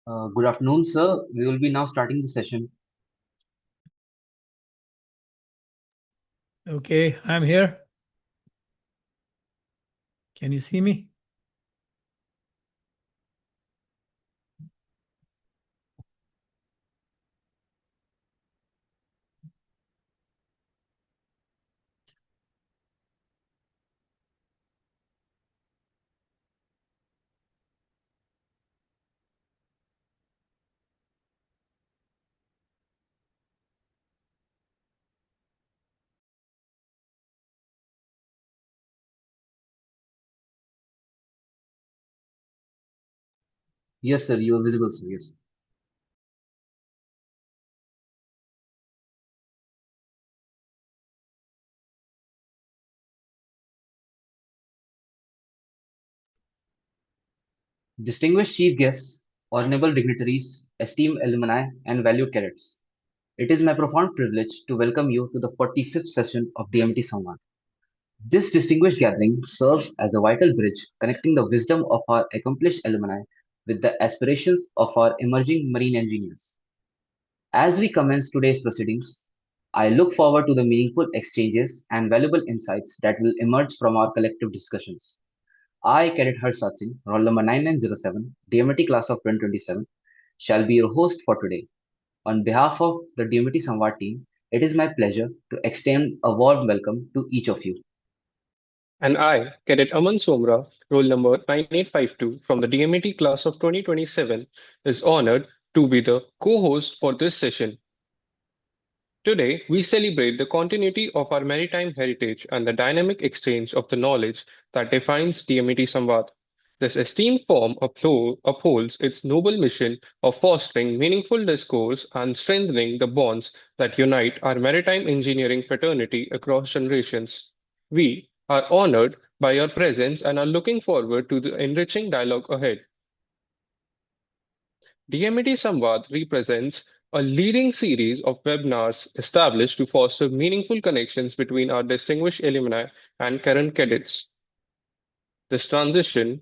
Good afternoon, sir. We will be now starting the session. Okay, I'm here. Can you see me? Yes, sir. You are visible, sir. Yes. Distinguished chief guests, honorable dignitaries, esteemed alumni, and valued cadets. It is my profound privilege to welcome you to the 45th session of DMT Samvaad. This distinguished gathering serves as a vital bridge connecting the wisdom of our accomplished alumni with the aspirations of our emerging marine engineers. As we commence today's proceedings, I look forward to the meaningful exchanges and valuable insights that will emerge from our collective discussions. I, Cadet Harshad Singh, roll number 9907, DMT class of 2027, shall be your host for today. On behalf of the DMT Samvad team, it is my pleasure to extend a warm welcome to each of you. And I, Cadet Aman Somra, roll number 9852 from the DMET class of 2027, is honored to be the co-host for this session. Today, we celebrate the continuity of our maritime heritage and the dynamic exchange of the knowledge that defines DMET Samvad. This esteemed form upholds its noble mission of fostering meaningful discourse and strengthening the bonds that unite our maritime engineering fraternity across generations. We are honored by your presence and are looking forward to the enriching dialogue ahead. DMET Samvad represents a leading series of webinars established to foster meaningful connections between our distinguished alumni and current cadets. This transition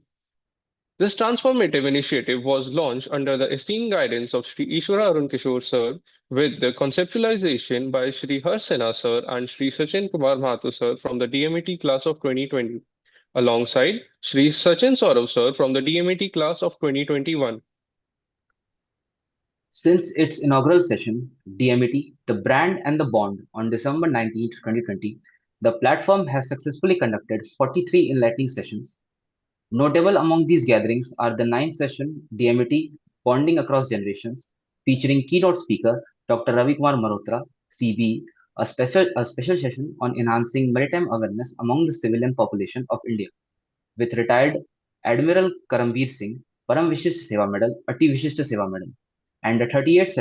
This transformative initiative was launched under the esteemed guidance of Sri Ishwara Arun Kishore Sir, with the conceptualization by Sri Harsh Sena Sir and Sri Sachin Kumar Mahato Sir from the DMET class of 2020, alongside Sri Sachin Saurav Sir from the DMET class of 2021. Since its inaugural session, DMET, the brand and the bond, on December 19th, 2020, the platform has successfully conducted 43 enlightening sessions. Notable among these gatherings are the ninth session DMET Bonding Across Generations, featuring keynote speaker Dr. Ravi Kumar Malhotra, CBE, a special session on enhancing maritime awareness among the civilian population of India, with retired Admiral Karamveer Singh, Param Vishisht Seva Medal, Ati Vishisht Seva Medal, and the 38th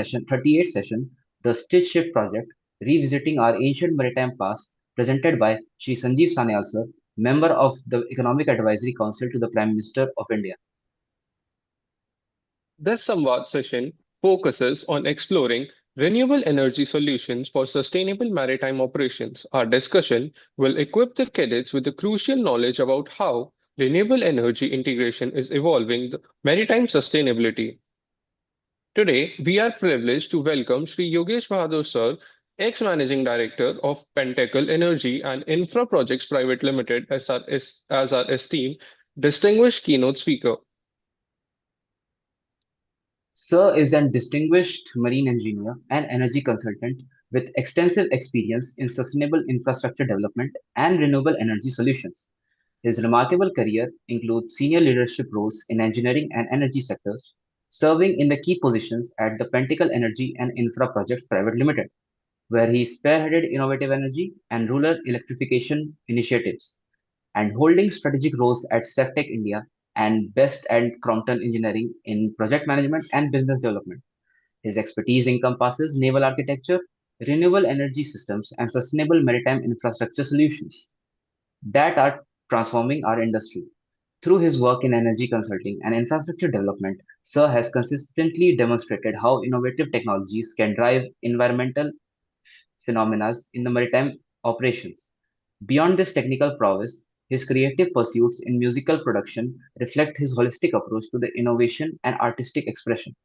session, the Stitch Ship Project, revisiting our ancient maritime past, presented by Sri Sanjeev Sanyal sir, member of the Economic Advisory Council to the Prime Minister of India. This Samvad session focuses on exploring renewable energy solutions for sustainable maritime operations. Our discussion will equip the cadets with the crucial knowledge about how renewable energy integration is evolving the maritime sustainability. Today, we are privileged to welcome Sri Yogesh Bahadur Sir, ex-managing director of Pentacle Energy and Infra Projects Private Limited, as our esteemed distinguished keynote speaker. Sir is an distinguished marine engineer and energy consultant with extensive experience in sustainable infrastructure development and renewable energy solutions. His remarkable career includes senior leadership roles in engineering and energy sectors, serving in the key positions at the Pentacle Energy and Infra Projects Private Limited, where he spearheaded innovative energy and rural electrification initiatives, and holding strategic roles at Ceftec India and Best and Crompton Engineering in project management and business development. His expertise encompasses naval architecture, renewable energy systems, and sustainable maritime infrastructure solutions that are transforming our industry. Through his work in energy consulting and infrastructure development, Sir has consistently demonstrated how innovative technologies can drive environmental phenomena in the maritime operations. Beyond this technical prowess, his creative pursuits in musical production reflect his holistic approach to the innovation and artistic expression.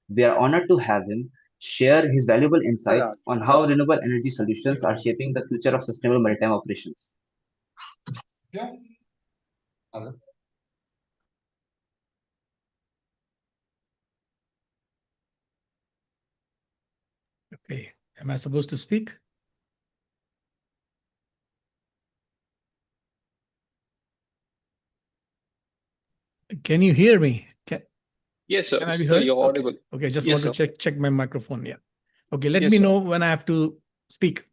We are honored to have him share his valuable insights on how renewable energy solutions are shaping the future of sustainable maritime operations. Okay. Am I supposed to speak? Can you hear me? Yes, sir. Can I be So heard? you're Okay. audible. Okay. Just Yes, want to sir. check my microphone. Yeah. Okay. Let Yes, me sir. know when I have to speak.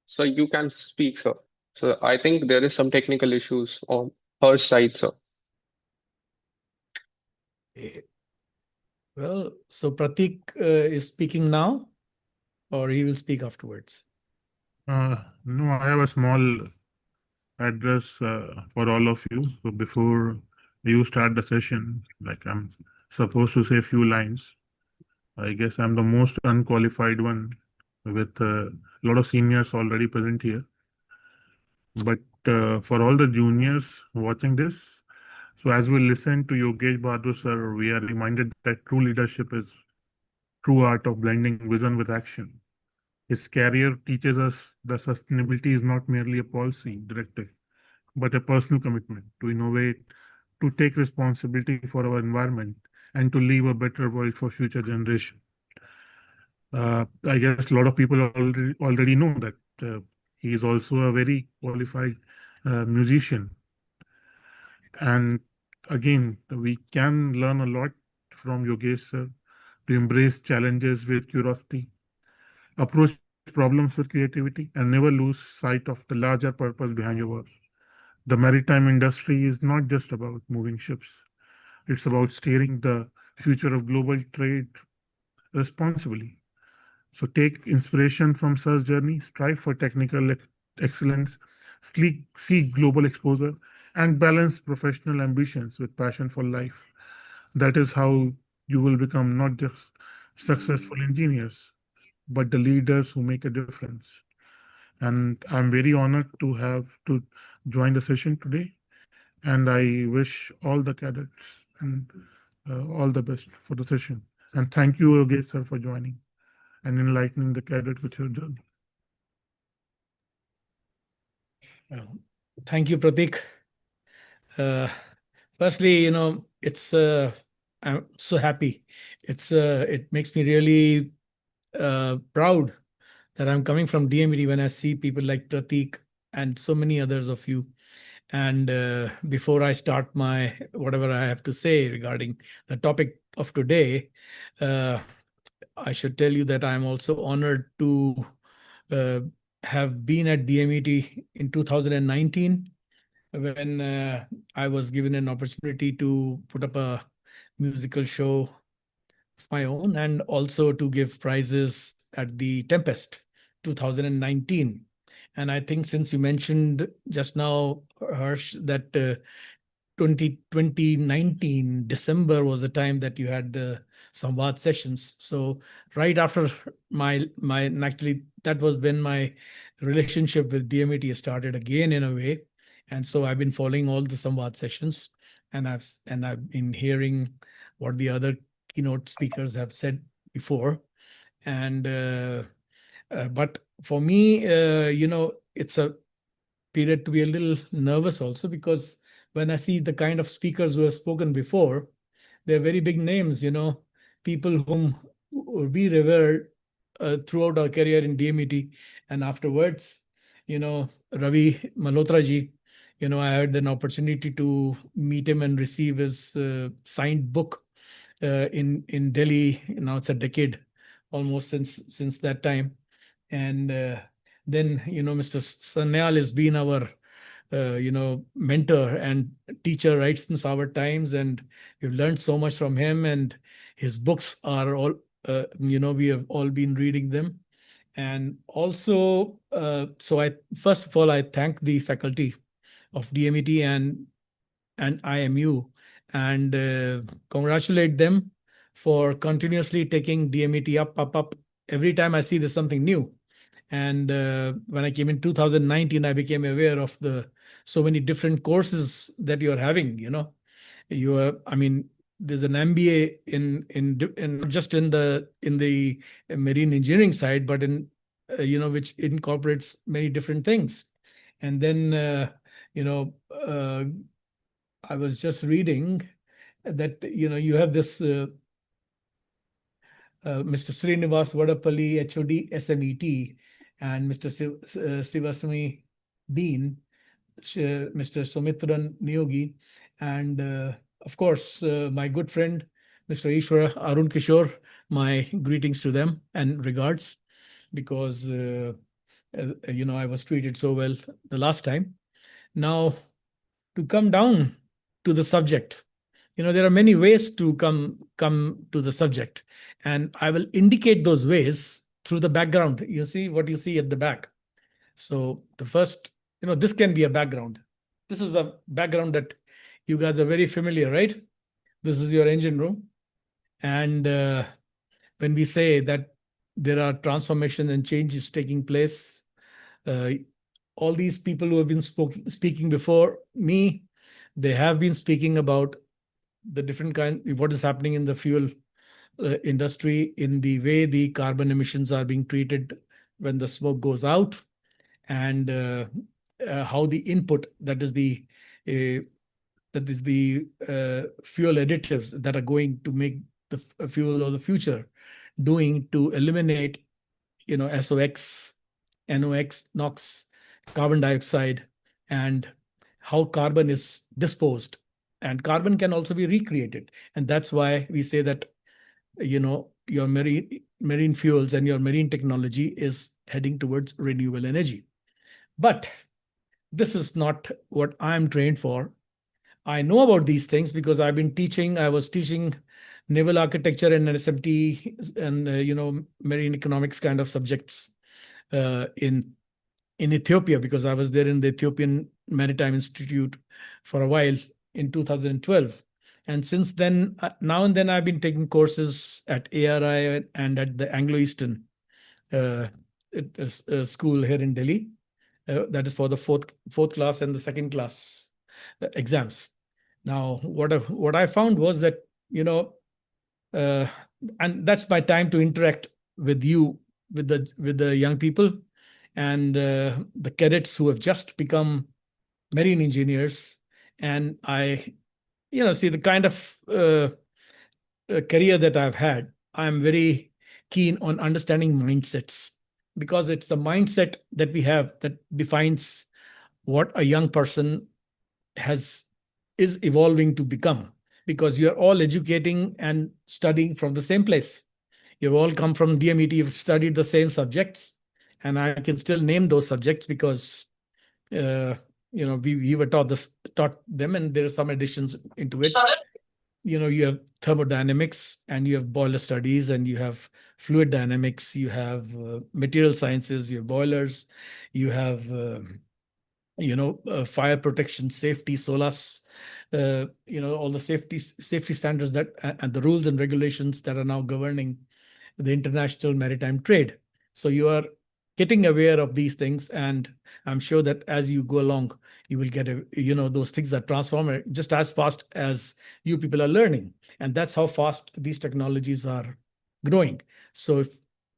So you can speak, sir. So I think there is some technical issues on her side, sir. Eh, Well, so Pratik is speaking now, or he will speak afterwards. No, I have a small address for all of you. So before you start the session, like I'm supposed to say a few lines. I guess I'm the most unqualified one with a lot of seniors already present here. But for all the juniors watching this, so as we listen to Yogesh Bahadur sir, we are reminded that true leadership is true art of blending vision with action. His career teaches us that sustainability is not merely a policy directive, but a personal commitment to innovate, to take responsibility for our environment, and to leave a better world for future generations. I guess a lot of people already know that he is also a very qualified musician. And again, we can learn a lot from Yogesh sir to embrace challenges with curiosity, approach problems with creativity, and never lose sight of the larger purpose behind your work. The maritime industry is not just about moving ships, it's about steering the future of global trade responsibly. So take inspiration from Sir's journey, strive for technical excellence, seek global exposure, and balance professional ambitions with passion for life. That is how you will become not just successful engineers, but the leaders who make a difference. And I'm very honored to have to join the session today. And I wish all the cadets and all the best for the session. And thank you, Yogesh sir, for joining and enlightening the cadet with your journey. Thank you, Pratik. Uh, Firstly, it's I'm so happy. It makes me really proud that I'm coming from DMET when I see people like Pratik and so many others of you. And before I start my whatever I have to say regarding the topic of today, uh, I should tell you that I'm also honored to uh, have been at DMET in 2019 when I was given an opportunity to put up a musical show of my own and also to give prizes at the Tempest 2019. And I think since you mentioned just now, Harsh, that 2019 December was the time that you had the Samvaad sessions. So right after my actually that was when my relationship with DMET started again in a way, and so I've been following all the Samvaad sessions, and I've been hearing what the other keynote speakers have said before, and but for me, it's a period to be a little nervous also because when I see the kind of speakers who have spoken before, they're very big names, people whom we revered throughout our career in DMET and afterwards, Ravi Malhotra ji, I had an opportunity to meet him and receive his signed book in Delhi. Now it's a decade almost since that time, and then Mr. Sanyal has been our mentor and teacher right since our times, and we've learned so much from him. And his books are all, we have all been reading them. And also, so I first of all I thank the faculty of DMET and IMU and congratulate them for continuously taking DMET up. Every time I see there's something new. And when I came in 2019, I became aware of the so many different courses that you're having. You are, I mean, there's an MBA in not just in the marine engineering side, but in which incorporates many different things. And then I was just reading that you have this Mr. Srinivas Vadapalli, HOD, SMET, and Mr. Sivasami Dean, Mr. Sumitran Niyogi, and of course, my good friend, Mr. Ishwara Arun Kishore. My greetings to them and regards, because I was treated so well the last time. Now, to come down to the subject, there are many ways to come to the subject, and I will indicate those ways through the background. You see what you see at the back. So the first, this can be a background. This is a background that you guys are very familiar, right? This is your engine room. And when we say that there are transformation and changes taking place, all these people who have been speaking before me, they have been speaking about the different what is happening in the fuel industry, in the way the carbon emissions are being treated when the smoke goes out, and how the input, that is the fuel additives that are going to make the fuel of the future, doing to eliminate SOx, NOx, NOx, carbon dioxide, and how carbon is disposed. And carbon can also be recreated. And that's why we say that your marine fuels and your marine technology is heading towards renewable energy. But this is not what I'm trained for. I know about these things because I've been teaching. I was teaching naval architecture and SMT and marine economics kind of subjects in Ethiopia, because I was there in the Ethiopian Maritime Institute for a while in 2012. And since then, now and then, I've been taking courses at ARI and at the Anglo-Eastern school here in Delhi. That is for the fourth class and the second class exams. Now, what I found was that, and that's my time to interact with you, with the young people and the cadets who have just become marine engineers. And I, see the kind of career that I've had. I'm very keen on understanding mindsets, because it's the mindset that we have that defines what a young person is evolving to become, because you're all educating and studying from the same place. You've all come from DMET, you've studied the same subjects, and I can still name those subjects because we were taught them, and there are some additions into it. You have thermodynamics, and you have boiler studies, and you have fluid dynamics, you have material sciences, you have boilers, you have fire protection, safety, SOLAS, all the safety standards that and the rules and regulations that are now governing the international maritime trade. So you are getting aware of these things, and I'm sure that as you go along, you will get those things are transforming just as fast as you people are learning, and that's how fast these technologies are growing. So if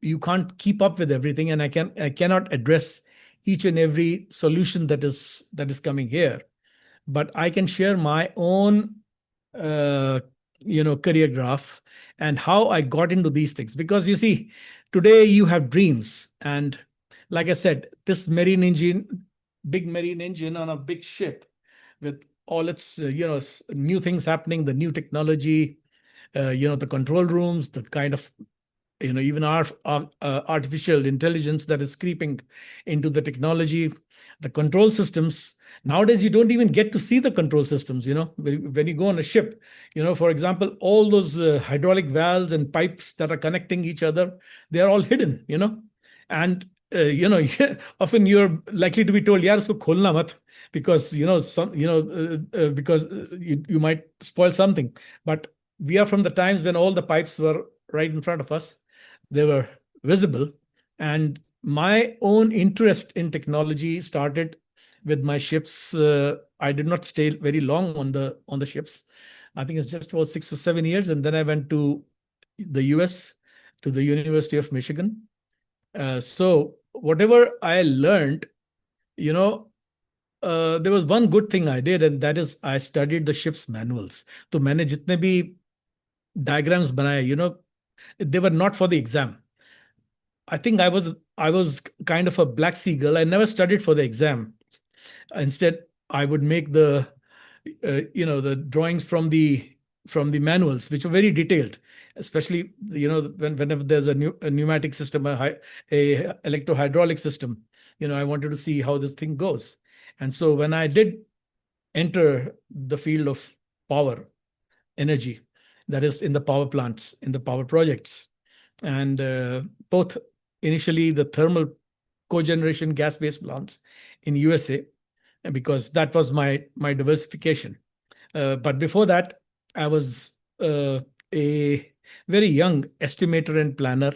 you can't keep up with everything, and I cannot address each and every solution that is coming here, but I can share my own career graph and how I got into these things. Because you see, today you have dreams, and like I said, this big marine engine on a big ship with all its new things happening, the new technology, the control rooms, the kind of even our artificial intelligence that is creeping into the technology, the control systems. Nowadays, you don't even get to see the control systems. When you go on a ship, for example, all those hydraulic valves and pipes that are connecting each other, they are all hidden. And often you're likely to be told, "Yaar, usko kholna mat," because because you might spoil something. But we are from the times when all the pipes were right in front of us. They were visible. And my own interest in technology started with my ships. I did not stay very long on the ships, I think it's just about 6 or 7 years. And then I went to the US, to the University of Michigan. So whatever I learned, you know, there was one good thing I did, and that is I studied the ship's manuals. तो मैंने जितने भी diagrams बनाए, they were not for the exam. I think I was kind of a black sea girl. I never studied for the exam. Instead, I would make the drawings from the manuals, which are very detailed, especially whenever there's a pneumatic system, a electro-hydraulic system. I wanted to see how this thing goes. And so when I did enter the field of power, energy, that is in the power plants, in the power projects, and both initially the thermal cogeneration gas-based plants in USA, because that was my diversification. But before that, I was a very young estimator and planner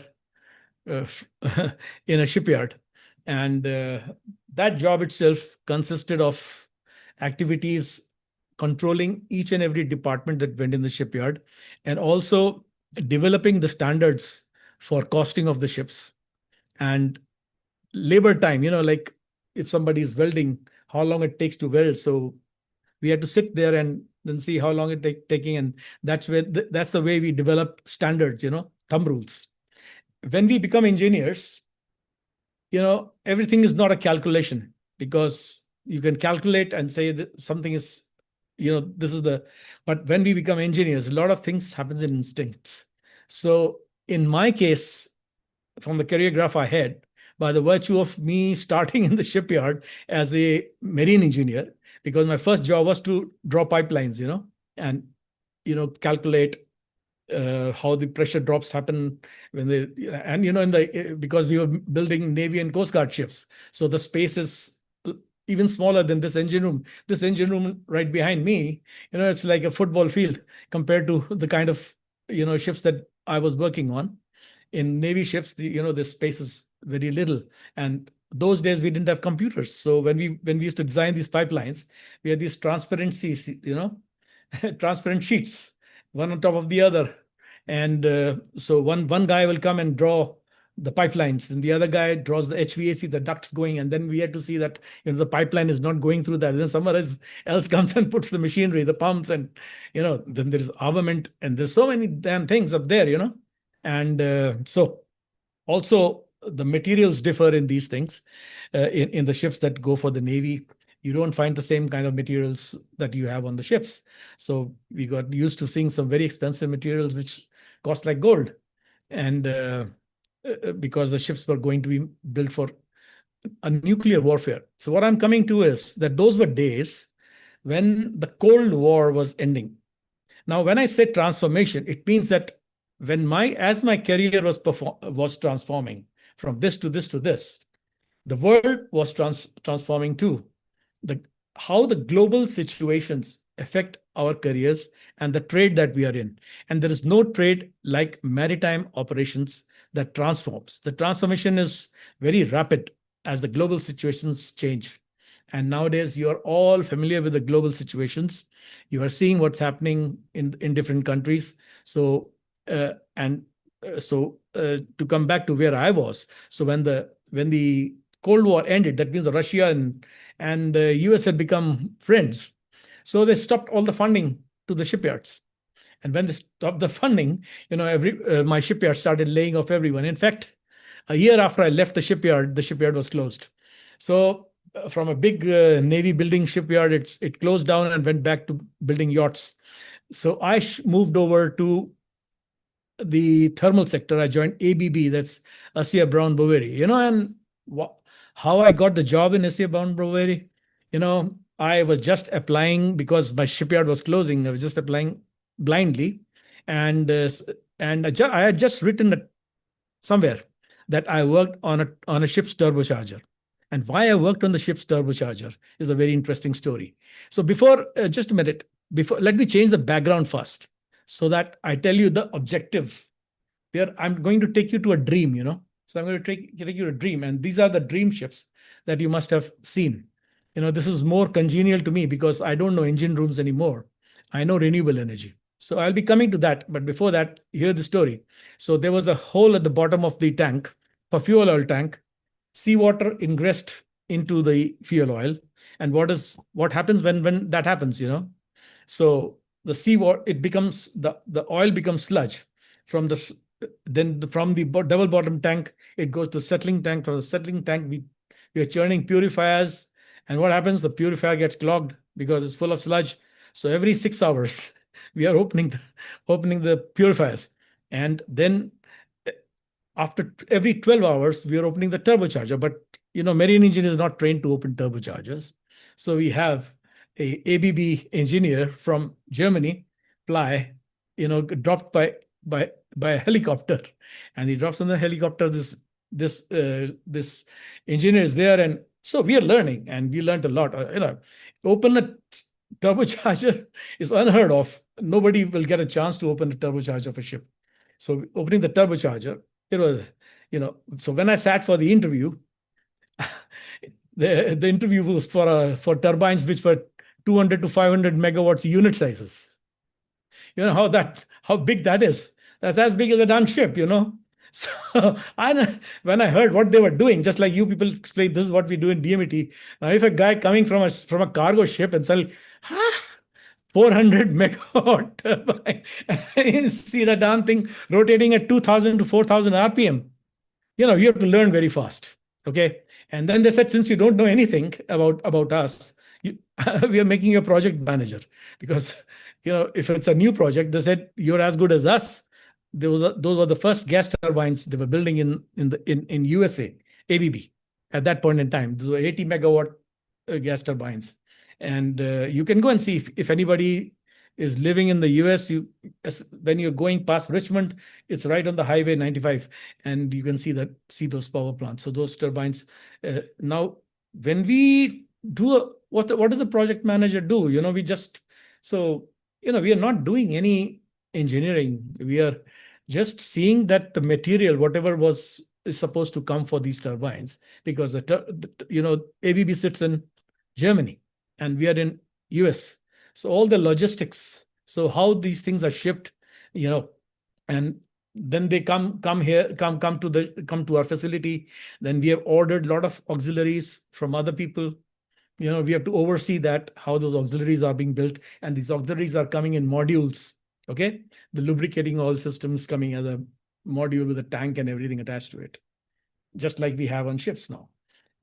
in a shipyard. And that job itself consisted of activities controlling each and every department that went in the shipyard, and also developing the standards for costing of the ships and labor time, like if somebody is welding, how long it takes to weld. So we had to sit there and then see how long it taking. And that's the way we develop standards, thumb rules. When we become engineers, everything is not a calculation, because you can calculate and say that something is, but when we become engineers, a lot of things happens in instincts. So in my case, from the career graph I had, by the virtue of me starting in the shipyard as a marine engineer, because my first job was to draw pipelines, and, calculate how the pressure drops happen when they, and, because we were building Navy and Coast Guard ships. So the space is even smaller than this engine room. This engine room right behind me, it's like a football field compared to the kind of, ships that I was working on. In Navy ships, the space is very little. And those days we didn't have computers. So when we used to design these pipelines, we had these transparencies, transparent sheets, one on top of the other. And so one guy will come and draw the pipelines, and the other guy draws the HVAC, the ducts going, and then we had to see that the pipeline is not going through that. And then someone else comes and puts the machinery, the pumps, and then there is armament, and there's so many damn things up there, And so also the materials differ in these things. In the ships that go for the Navy, you don't find the same kind of materials that you have on the ships. So we got used to seeing some very expensive materials which cost like gold. And because the ships were going to be built for a nuclear warfare. So what I'm coming to is that those were days when the Cold War was ending. Now, when I say transformation, it means that as my career was transforming from this to this to this, the world was transforming too. How the global situations affect our careers and the trade that we are in. And there is no trade like maritime operations that transforms. The transformation is very rapid as the global situations change. And nowadays, you are all familiar with the global situations. You are seeing what's happening in different countries. So, to come back to where I was, so when the Cold War ended, that means Russia and the US had become friends. So they stopped all the funding to the shipyards. And when they stopped the funding, my shipyard started laying off everyone. In fact, a year after I left the shipyard was closed. So from a big Navy building shipyard, it closed down and went back to building yachts. So I moved over to the thermal sector. I joined ABB, that's Asia Brown Boveri, and how I got the job in Asia Brown Boveri, I was just applying because my shipyard was closing. I was just applying blindly. And I had just written somewhere that I worked on a ship's turbocharger. And why I worked on the ship's turbocharger is a very interesting story. So just a minute, let me change the background first so that I tell you the objective. I'm going to take you to a dream, So I'm going to take you to a dream. And these are the dream ships that you must have seen. This is more congenial to me because I don't know engine rooms anymore. I know renewable energy. So I'll be coming to that. But before that, hear the story. So there was a hole at the bottom of the tank, for fuel oil tank. Seawater ingressed into the fuel oil. And what happens when that happens, So the seawater, it becomes, the oil becomes sludge. From the from the double bottom tank, it goes to settling tank. From the settling tank, we are churning purifiers. And what happens? The purifier gets clogged because it's full of sludge. So every 6 hours, we are opening the purifiers. And then after every 12 hours, we are opening the turbocharger. But marine engineer is not trained to open turbochargers. So we have a ABB engineer from Germany, fly, dropped by a helicopter, and he drops on the helicopter. This engineer is there, and so we are learning, and we learned a lot. Open a turbocharger is unheard of. Nobody will get a chance to open a turbocharger of a ship. So opening the turbocharger, it was, So when I sat for the interview, the interview was for turbines which were 200 to 500 megawatts unit sizes. You know how big that is. That's as big as a done ship, So when I heard what they were doing, just like you people explained, this is what we do in DMET. Now, if a guy coming from a cargo ship and sell 400 megawatt turbine, and you see the damn thing rotating at 2,000 to 4,000 RPM, you have to learn very fast. Okay. And then they said, since you don't know anything about us, we are making you a project manager, because if it's a new project, they said you're as good as us. Those were the first gas turbines they were building in USA, ABB at that point in time. Those were 80 megawatt gas turbines, and you can go and see if anybody is living in the US. When you're going past Richmond, it's right on the Highway 95, and you can see those power plants. So those turbines. Now, when we do what does a project manager do? We are not doing any engineering. We are just seeing that the material, whatever is supposed to come for these turbines, because ABB sits in Germany and we are in US. So all the logistics, so how these things are shipped, and then they come to our facility. Then we have ordered a lot of auxiliaries from other people. We have to oversee that, how those auxiliaries are being built, and these auxiliaries are coming in modules. Okay, the lubricating oil system is coming as a module with a tank and everything attached to it, just like we have on ships now.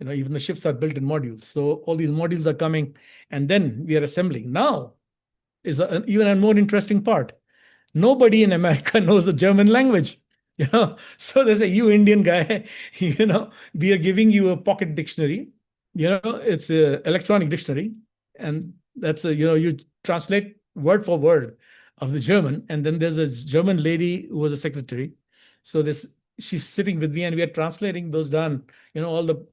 Even the ships are built in modules. So all these modules are coming, and then we are assembling. Now is even a more interesting part. Nobody in America knows the German language. So they say, you Indian guy, we are giving you a pocket dictionary. It's an electronic dictionary, and that's you translate word for word of the German, and then there's a German lady who was a secretary. So she's sitting with me, and we are translating those down. All the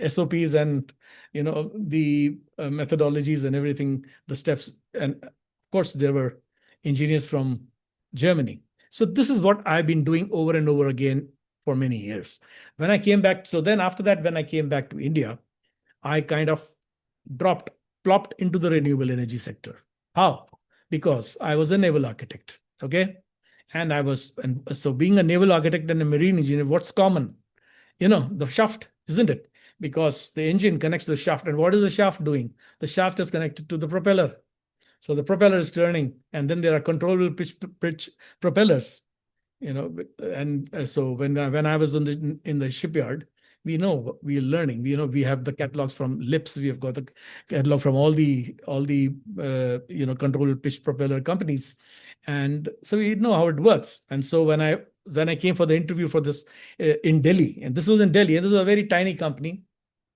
SOPs and the methodologies and everything, the steps, and of course there were engineers from Germany. So this is what I've been doing over and over again for many years. When I came back, so then after that, when I came back to India, I kind of plopped into the renewable energy sector. How? Because I was a naval architect. Okay. And so being a naval architect and a marine engineer, what's common? The shaft, isn't it? Because the engine connects to the shaft. And what is the shaft doing? The shaft is connected to the propeller. So the propeller is turning, and then there are controllable pitch propellers. And so when I was in the shipyard, we are learning. We have the catalogs from LIPS. We have got the catalog from all the controllable pitch propeller companies, and so we know how it works. And so when I came for the interview for this in Delhi, and this was in Delhi, and this was a very tiny company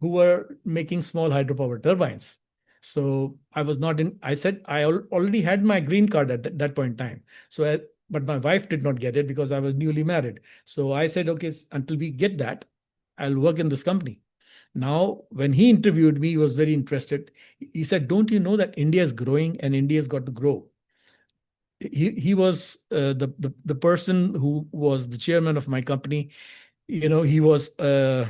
who were making small hydropower turbines. So I said I already had my green card at that point in time. So, but my wife did not get it because I was newly married. So I said, okay, until we get that, I'll work in this company. Now, when he interviewed me, he was very interested. He said, don't you know that India is growing and India's got to grow? He was the person who was the chairman of my company. He was kind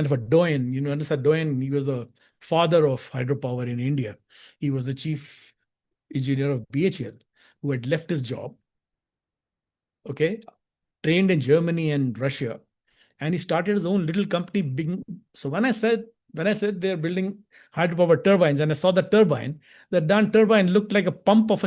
of a doyen. Understand doyen? He was the father of hydropower in India. He was the chief engineer of BHL who had left his job, okay, trained in Germany and Russia, and he started his own little company. So when I said they're building hydropower turbines, and I saw the turbine, the darn turbine looked like a pump of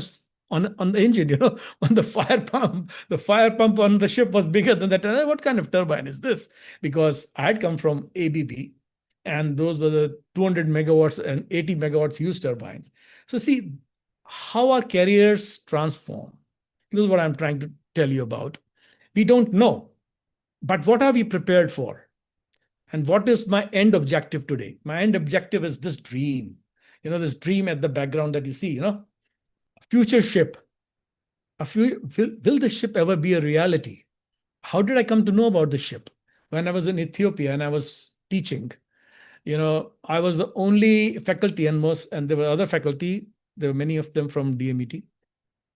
on the engine, on the fire pump. The fire pump on the ship was bigger than that. What kind of turbine is this? Because I had come from ABB, and those were the 200 megawatts and 80 megawatts used turbines. So see how our careers transform. This is what I'm trying to tell you about. We don't know, but what are we prepared for? And what is my end objective today? My end objective is this dream, this dream at the background that you see, a future ship. Will the ship ever be a reality? How did I come to know about the ship? When I was in Ethiopia and I was teaching, I was the only faculty, and there were other faculty. There were many of them from DMET,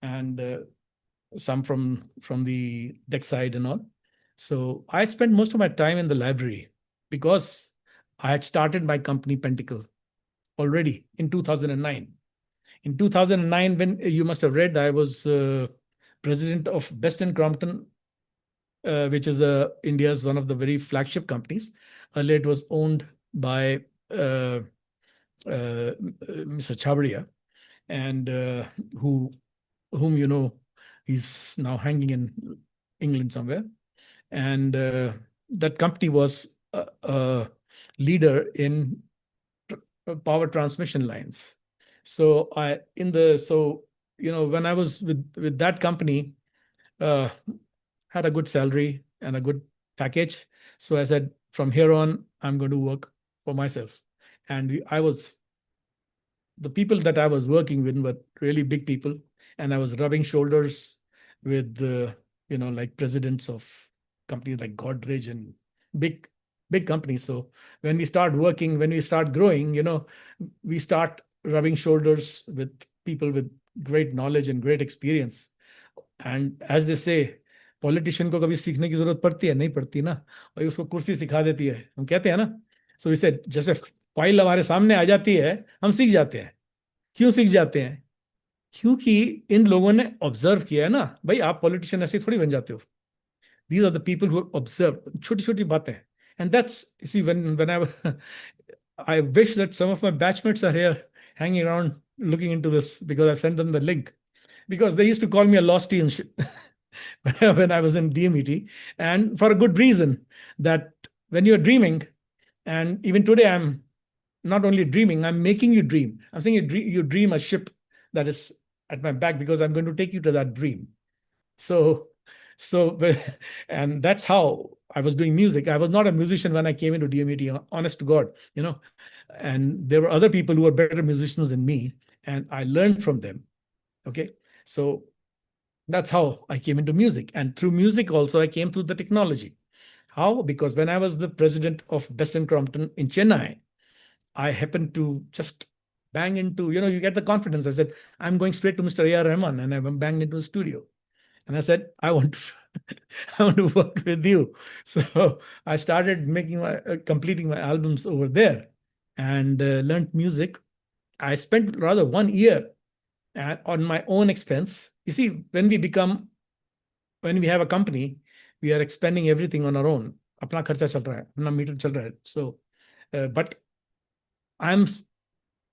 and some from the deck side and all. So I spent most of my time in the library because I had started my company Pentacle already in 2009. In 2009, when you must have read, I was president of Best and Crompton, which is India's one of the very flagship companies. Earlier, it was owned by Mr. Chabria, and whom he's now hanging in England somewhere. And that company was a leader in power transmission lines. So when I was with that company, had a good salary and a good package. So I said, from here on, I'm going to work for myself. And the people that I was working with were really big people, and I was rubbing shoulders with like presidents of companies like Godrej and big companies. So when we start working, when we start growing, we start rubbing shoulders with people with great knowledge and great experience. And as they say, politician को कभी सीखने की जरूरत पड़ती है? नहीं पड़ती ना, भाई उसको कुर्सी सिखा देती है, हम कहते हैं ना. So we said, जैसे फाइल हमारे सामने आ जाती है, हम सीख जाते हैं. क्यों सीख जाते हैं? क्योंकि इन लोगों ने ऑब्जर्व किया है ना. भाई आप पॉलिटिशियन ऐसे थोड़ी बन जाते हो. These are the people who observe छोटी छोटी बातें. And that's, see, when I wish that some of my batchmates are here hanging around looking into this, because I've sent them the link, because they used to call me a losty when I was in DMET, and for a good reason, that when you're dreaming, and even today I'm not only dreaming, I'm making you dream. I'm saying you dream a ship that is at my back, because I'm going to take you to that dream. So and that's how I was doing music. I was not a musician when I came into DMET, honest to God, and there were other people who were better musicians than me, and I learned from them. Okay. So that's how I came into music. And through music also, I came through the technology. How? Because when I was the president of Best and Crompton in Chennai, I happened to just bang into, you get the confidence. I said, I'm going straight to Mr. A.R. Rahman, and I banged into the studio. And I said, I want to work with you. So I started completing my albums over there, and learned music. I spent rather 1 year on my own expense. You see, when we have a company, we are expending everything on our own. अपना खर्चा चल रहा है, अपना metre चल रहा है. So, but I'm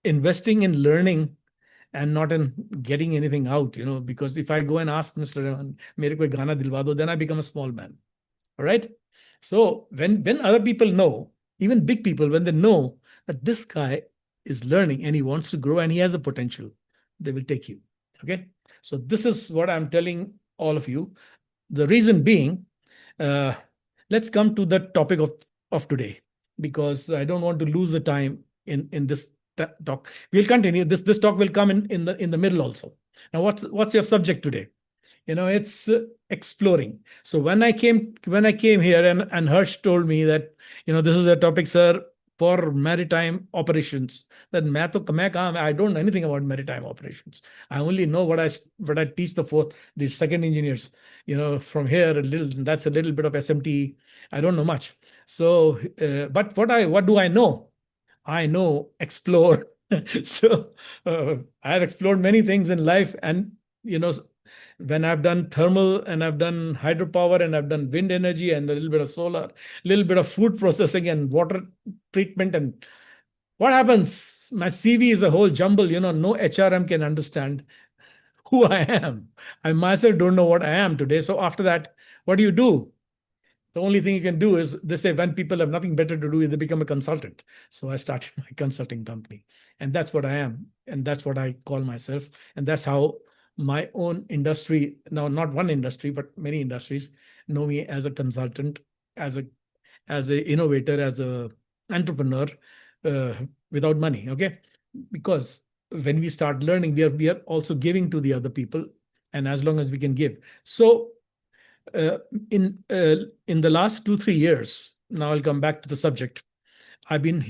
investing in learning and not in getting anything out, because if I go and ask Mr. Rahman, mere koi gana dilwa do, then I become a small man. All right. So when other people know, even big people, when they know that this guy is learning and he wants to grow and he has the potential, they will take you. Okay. So this is what I'm telling all of you. The reason being, let's come to the topic of today, because I don't want to lose the time in this talk. We'll continue. This talk will come in the middle also. Now, what's your subject today? It's exploring. So when I came here, and Harsh told me that this is a topic, sir, for maritime operations. Then I don't know anything about maritime operations. I only know what I teach the second engineers. From here a little. That's a little bit of SMT. I don't know much. So, but what do I know? I know explore. So I have explored many things in life, and when I've done thermal and I've done hydropower and I've done wind energy and a little bit of solar, a little bit of food processing and water treatment, and what happens? My CV is a whole jumble. No HRM can understand who I am. I myself don't know what I am today. So after that, what do? The only thing you can do is, they say, when people have nothing better to do, they become a consultant. So I started my consulting company, and that's what I am, and that's what I call myself, and that's how my own industry, now not one industry but many industries, know me as a consultant, as a innovator, as a entrepreneur, uh, without money. Okay, because when we start learning, we are also giving to the other people, and as long as we can give. So uh, in the last 2-3 years, now I'll come back to the subject. I've been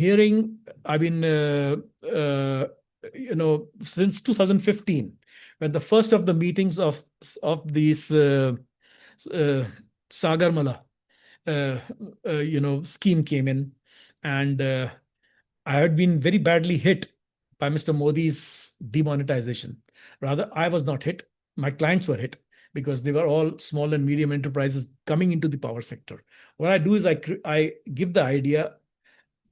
since 2015, when the first of the meetings of these Sagarmala scheme came in, and I had been very badly hit by Mr. Modi's demonetization. Rather, I was not hit. My clients were hit, because they were all small and medium enterprises coming into the power sector. What I do is I give the idea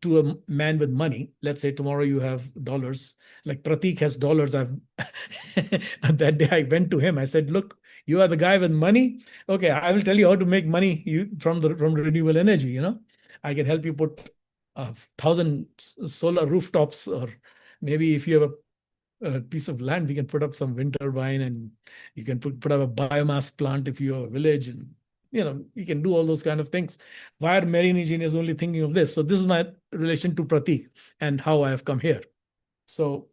to a man with money. Let's say tomorrow you have dollars, like Pratik has dollars. That day I went to him. I said, "Look, you are the guy with money. Okay, I will tell you how to make money from renewable energy. I can help you put 1,000 solar rooftops, or maybe if you have a piece of land, we can put up some wind turbine, and you can put up a biomass plant if you're a village, and you can do all those kind of things. Why are marine engineers only thinking of this? So this is my relation to Pratik and how I have come here. So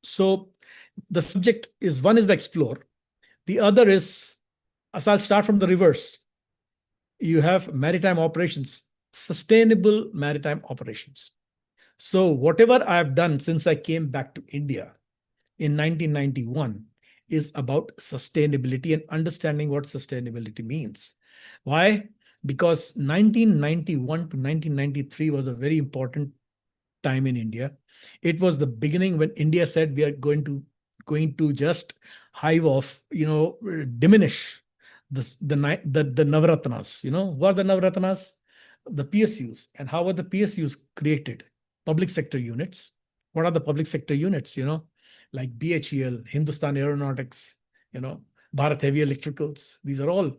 so the subject is, one is the explore, the other is, so I'll start from the reverse. You have maritime operations, sustainable maritime operations. So whatever I've done since I came back to India in 1991 is about sustainability and understanding what sustainability means. Why? Because 1991 to 1993 was a very important time in India. It was the beginning when India said we are going to just hive off, diminish the Navratnas. What are the Navratnas? The PSUs. And how are the PSUs created? Public sector units. What are the public sector units? Like BHEL, Hindustan Aeronautics, Bharat Heavy Electricals. These are all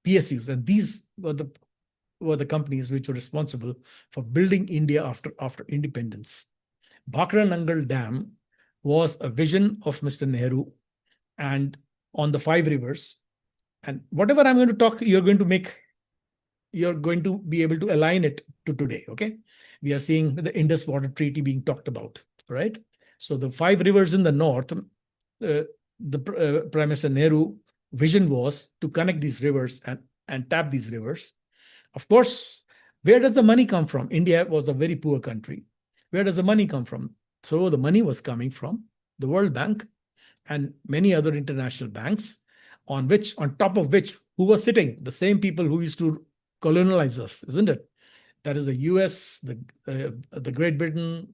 PSUs, and these were the companies which were responsible for building India after independence. Bhakra Nangal Dam was a vision of Mr. Nehru, and on the 5 rivers. And whatever I'm going to talk, you're going to be able to align it to today. Okay, we are seeing the Indus Water Treaty being talked about, right? So the 5 rivers in the north, Prime Minister Nehru vision was to connect these rivers and tap these rivers. Of course, where does the money come from? India was a very poor country. Where does the money come from? So the money was coming from the World Bank and many other international banks, on top of which, who was sitting? The same people who used to colonize us, isn't it? That is the US, the Great Britain,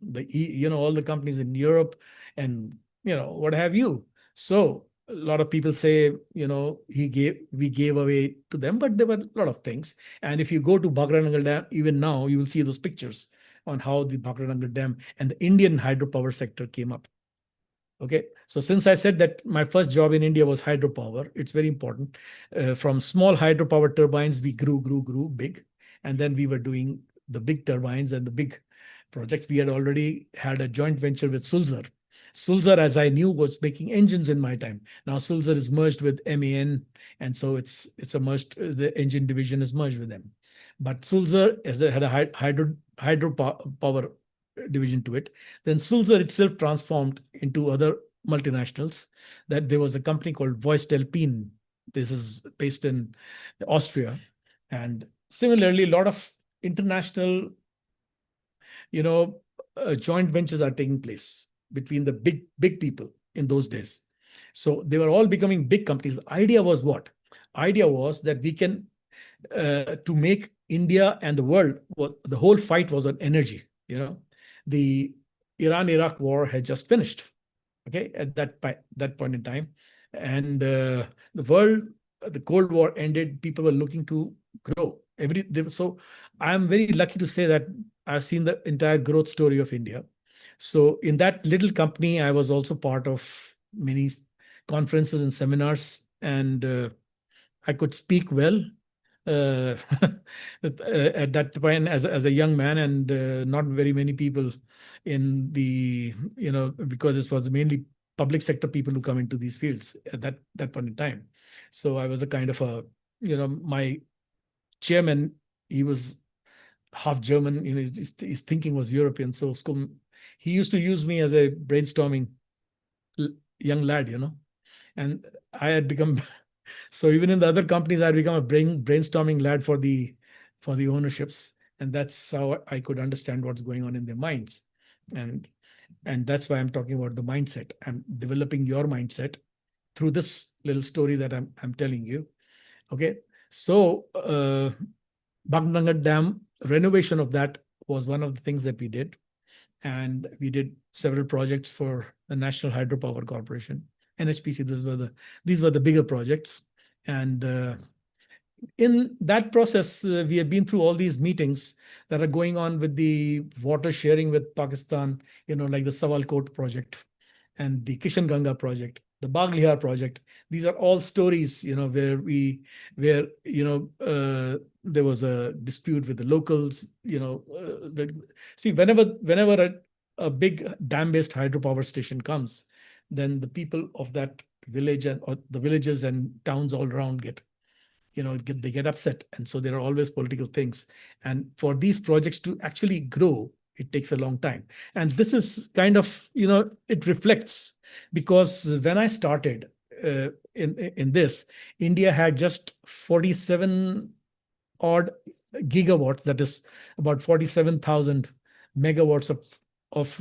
all the companies in Europe, and what have you. So a lot of people say, we gave away to them, but there were a lot of things. And if you go to Bhakra Nangal Dam, even now, you will see those pictures on how the Bhakra Nangal Dam and the Indian hydropower sector came up. Okay, so since I said that my first job in India was hydropower, it's very important. From small hydropower turbines, we grew big. And then we were doing the big turbines and the big projects. We had already had a joint venture with Sulzer. Sulzer, as I knew, was making engines in my time. Now Sulzer is merged with MAN, and so it's a merged. The engine division is merged with them. But Sulzer had a hydropower division to it. Then Sulzer itself transformed into other multinationals. That there was a company called Voestalpine. This is based in Austria, and similarly, a lot of international, joint ventures are taking place between the big people in those days. So they were all becoming big companies. The idea was what? Idea was that we can, to make India and the world, the whole fight was on energy. The Iran-Iraq war had just finished, okay, at that point in time. And the Cold War ended, people were looking to grow. So I'm very lucky to say that I've seen the entire growth story of India. So in that little company, I was also part of many conferences and seminars, and I could speak well at that point as a young man, and not very many people in the, because this was mainly public sector people who come into these fields at that point in time. So I was a kind of a, my chairman, he was half German, his thinking was European. So he used to use me as a brainstorming young lad, and I had become so even in the other companies, I'd become a brainstorming lad for the ownerships, and that's how I could understand what's going on in their minds, and that's why I'm talking about the mindset. I'm developing your mindset through this little story that I'm telling you. Okay, so Baghnanga Dam renovation of that was one of the things that we did, and we did several projects for the National Hydropower Corporation, NHPC. These were the bigger projects, and in that process, we have been through all these meetings that are going on with the water sharing with Pakistan. Like the Sawalkot project, and the Kishan Ganga project, the Baglihar project. These are all stories, where there was a dispute with the locals. See, whenever a big dam-based hydropower station comes, then the people of that village or the villages and towns all around they get upset, and so there are always political things. And for these projects to actually grow, it takes a long time. And this is kind of, it reflects, because when I started in this, India had just 47 odd gigawatts, that is about 47,000 megawatts of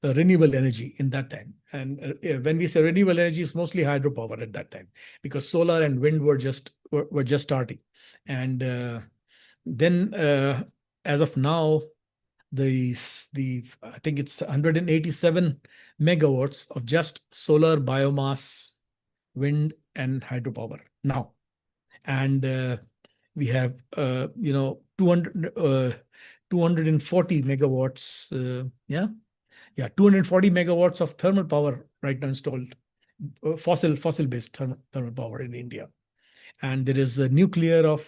renewable energy in that time. And when we say renewable energy, it's mostly hydropower at that time, because solar and wind were just starting. And then as of now, I think it's 187 megawatts of just solar, biomass, wind, and hydropower now. And we have 240 megawatts. 240 megawatts of thermal power right now installed, fossil-based thermal power in India. And there is a nuclear of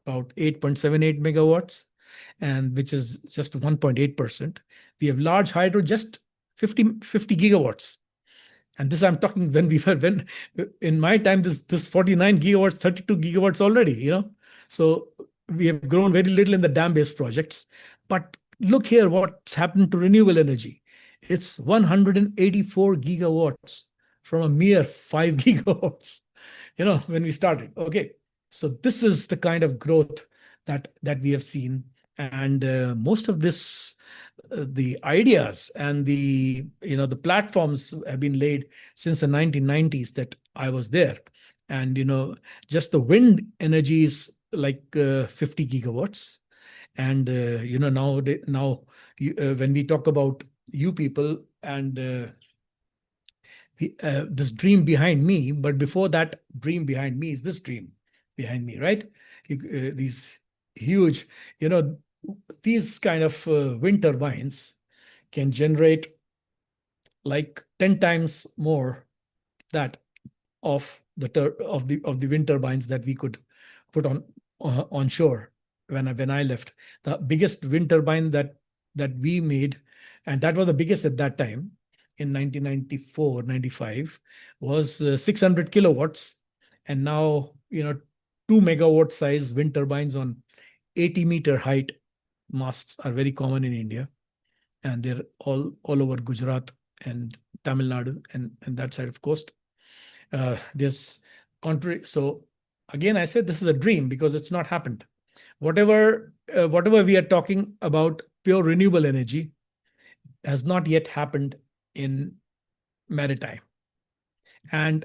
about 8.78 megawatts, and which is just 1.8%. We have large hydro, just 50 gigawatts. And this I'm talking when in my time, this 49 gigawatts, 32 gigawatts already, So we have grown very little in the dam-based projects. But look here, what's happened to renewable energy. It's 184 gigawatts from a mere 5 gigawatts, when we started. Okay, so this is the kind of growth that we have seen. And most of this, the ideas and the platforms have been laid since the 1990s that I was there. And just the wind energy is like 50 gigawatts. And now when we talk about you people and this dream behind me, but before that dream behind me is this dream behind me, right? These huge, these kind of wind turbines can generate like 10 times more that of the wind turbines that we could put on shore. When I left, the biggest wind turbine that we made, and that was the biggest at that time in 1994-95, was 600 kilowatts. And now 2 megawatt size wind turbines on 80-meter height masts are very common in India, and they're all over Gujarat and Tamil Nadu and that side of coast. There's contrary. So again, I said this is a dream because it's not happened. Whatever we are talking about pure renewable energy has not yet happened in maritime. And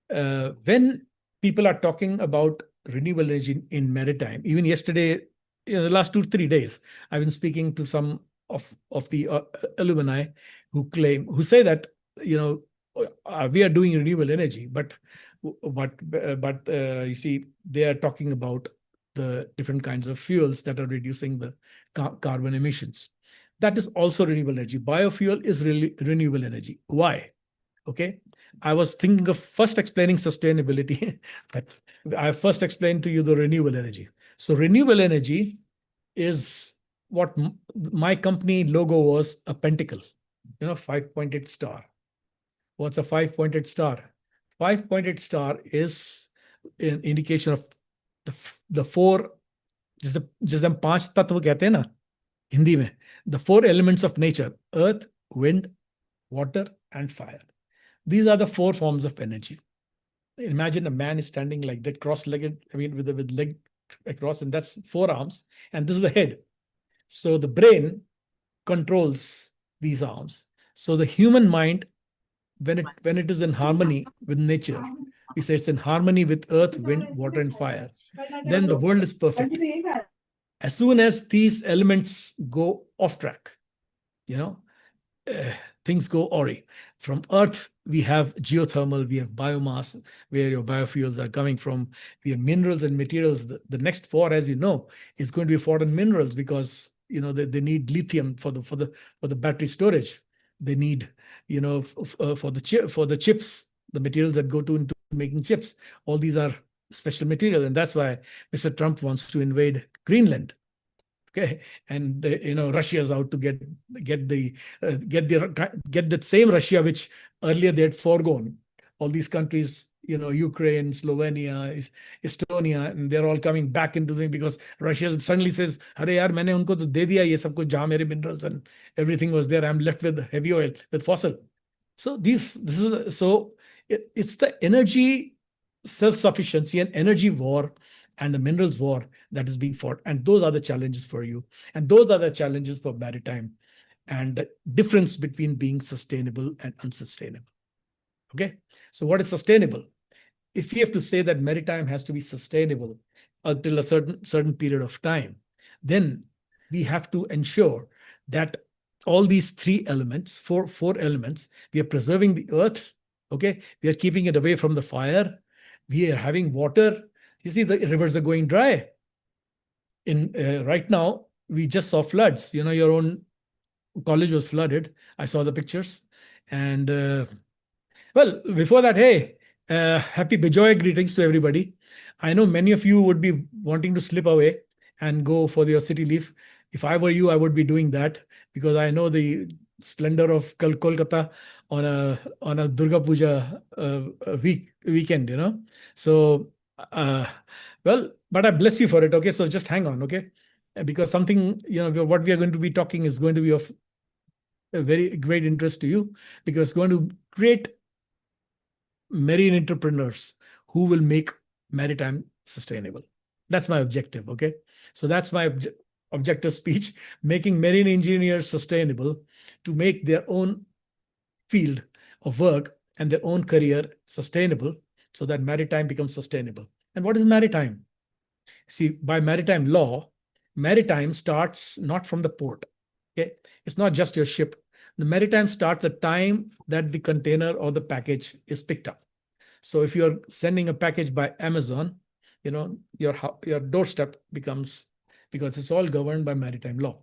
when people are talking about renewable energy in maritime. Even yesterday, the last 2-3 days, I've been speaking to some of the alumni who say that, we are doing renewable energy, but you see, they are talking about the different kinds of fuels that are reducing the carbon emissions. That is also renewable energy. Biofuel is really renewable energy. Why? Okay, I was thinking of first explaining sustainability, but I first explained to you the renewable energy. So renewable energy is what my company logo was, a pentacle, 5-pointed star. What's a 5-pointed star? 5-pointed star is an indication of the four, जैसे हम 5 तत्व कहते हैं ना हिंदी में, the 4 elements of nature: earth, wind, water, and fire. These are the 4 forms of energy. Imagine a man is standing like that, cross-legged, with leg across, and that's 4 arms, and this is the head. So the brain controls these arms. So the human mind, when it is in harmony with nature, we say it's in harmony with earth, wind, water, and fire, then the world is perfect. As soon as these elements go off track, things go awry. From earth, we have geothermal, we have biomass, where your biofuels are coming from. We have minerals and materials. The next 4, as you know, is going to be foreign minerals, because they need lithium for the battery storage. They need for the chips, the materials that go into making chips. All these are special material, and that's why Mr. Trump wants to invade Greenland. Okay, and Russia is out to get that same Russia which earlier they had foregone. All these countries, Ukraine, Slovenia, Estonia, and they're all coming back into the, because Russia suddenly says, "Arey yaar, maine unko to de diya ye sab kuch, jahan mere minerals and everything was there. I'm left with heavy oil, with fossil." So it's the energy self-sufficiency and energy war and the minerals war that is being fought. And those are the challenges for you. And those are the challenges for maritime, and the difference between being sustainable and unsustainable. Okay, so what is sustainable? If we have to say that maritime has to be sustainable until a certain period of time, then we have to ensure that all these 3 elements, four elements, we are preserving the earth. Okay, we are keeping it away from the fire. We are having water. You see, the rivers are going dry. Right now, we just saw floods. Your own college was flooded. I saw the pictures. And well, before that, hey, happy Bijoy greetings to everybody. I know many of you would be wanting to slip away and go for your city leave. If I were you, I would be doing that, because I know the splendor of Kolkata on a Durga Puja weekend. So well, but I bless you for it. Okay, so just hang on. Okay, because something what we are going to be talking is going to be of a very great interest to you, because it's going to create marine entrepreneurs who will make maritime sustainable. That's my objective. Okay, so that's my objective speech: making marine engineers sustainable, to make their own field of work and their own career sustainable, so that maritime becomes sustainable. And what is maritime? See, by maritime law, maritime starts not from the port. Okay, it's not just your ship. The maritime starts the time that the container or the package is picked up. So if you're sending a package by Amazon, your doorstep becomes, because it's all governed by maritime law.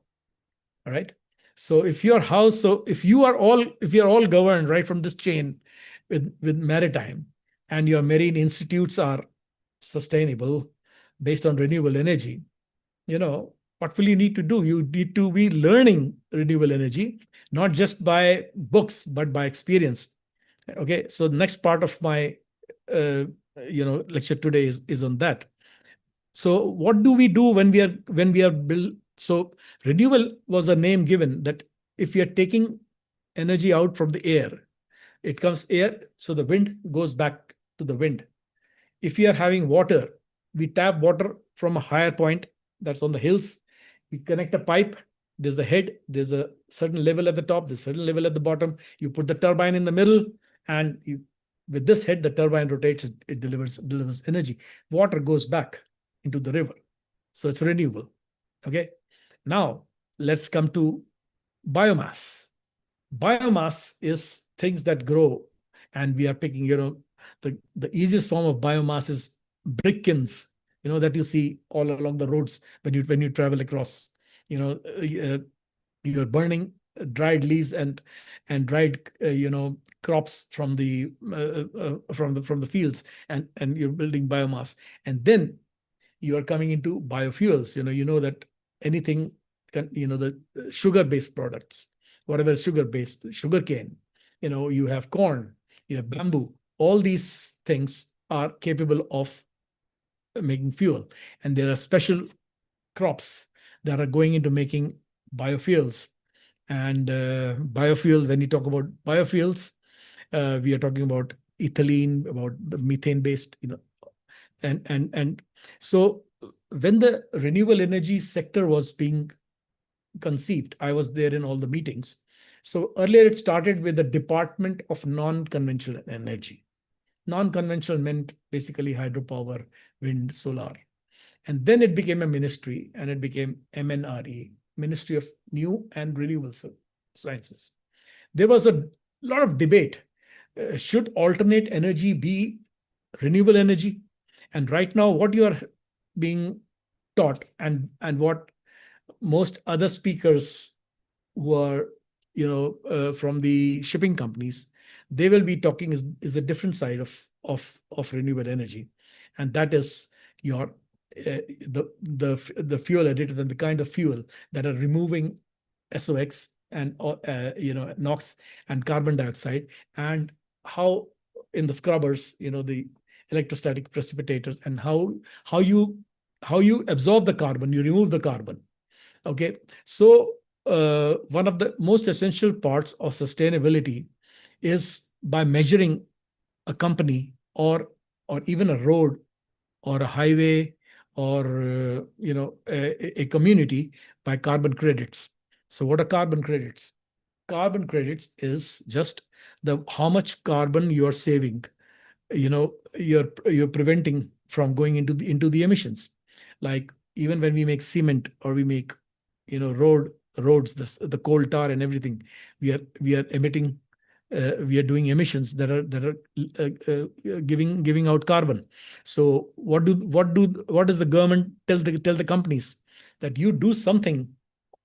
All right. So if you're all governed right from this chain with maritime, and your marine institutes are sustainable based on renewable energy, what will you need to do? You need to be learning renewable energy, not just by books, but by experience. Okay, so the next part of my lecture today is on that. So what do we do when we are built? So renewable was a name given, that if we are taking energy out from the air, it comes air, so the wind goes back to the wind. If we are having water, we tap water from a higher point that's on the hills. We connect a pipe. There's a head. There's a certain level at the top. There's a certain level at the bottom. You put the turbine in the middle, and with this head, the turbine rotates, it delivers energy. Water goes back into the river. So it's renewable. Okay. Now let's come to biomass. Biomass is things that grow, and we are picking, the easiest form of biomass is brick kilns, that you see all along the roads when you travel across. You're burning dried leaves and dried crops from the fields, and you're building biomass, and then you are coming into biofuels. That anything the sugar based products, whatever is sugar based, sugarcane, you have corn, you have bamboo. All these things are capable of making fuel, and there are special crops that are going into making biofuels. And biofuel, when you talk about biofuels, we are talking about ethylene, about the methane based, and so when the renewable energy sector was being conceived, I was there in all the meetings. So earlier it started with the Department of Non-Conventional Energy. Non-conventional meant basically hydropower, wind, solar. And then it became a ministry, and it became MNRE, Ministry of New and Renewable Sciences. There was a lot of debate. Should alternate energy be renewable energy? And right now, what you are being taught, and what most other speakers were, from the shipping companies, they will be talking is the different side of renewable energy, and that is your the fuel additives and the kind of fuel that are removing SOx and NOx and carbon dioxide, and how in the scrubbers, the electrostatic precipitators, and how you absorb the carbon, you remove the carbon. Okay, so one of the most essential parts of sustainability is by measuring a company or even a road or a highway or a community by carbon credits. So what are carbon credits? Carbon credits is just how much carbon you are saving, you're preventing from going into the emissions. Like even when we make cement or we make roads, the coal tar and everything, we are emitting, we are doing emissions that are giving out carbon. So what does the government tell the companies? That you do something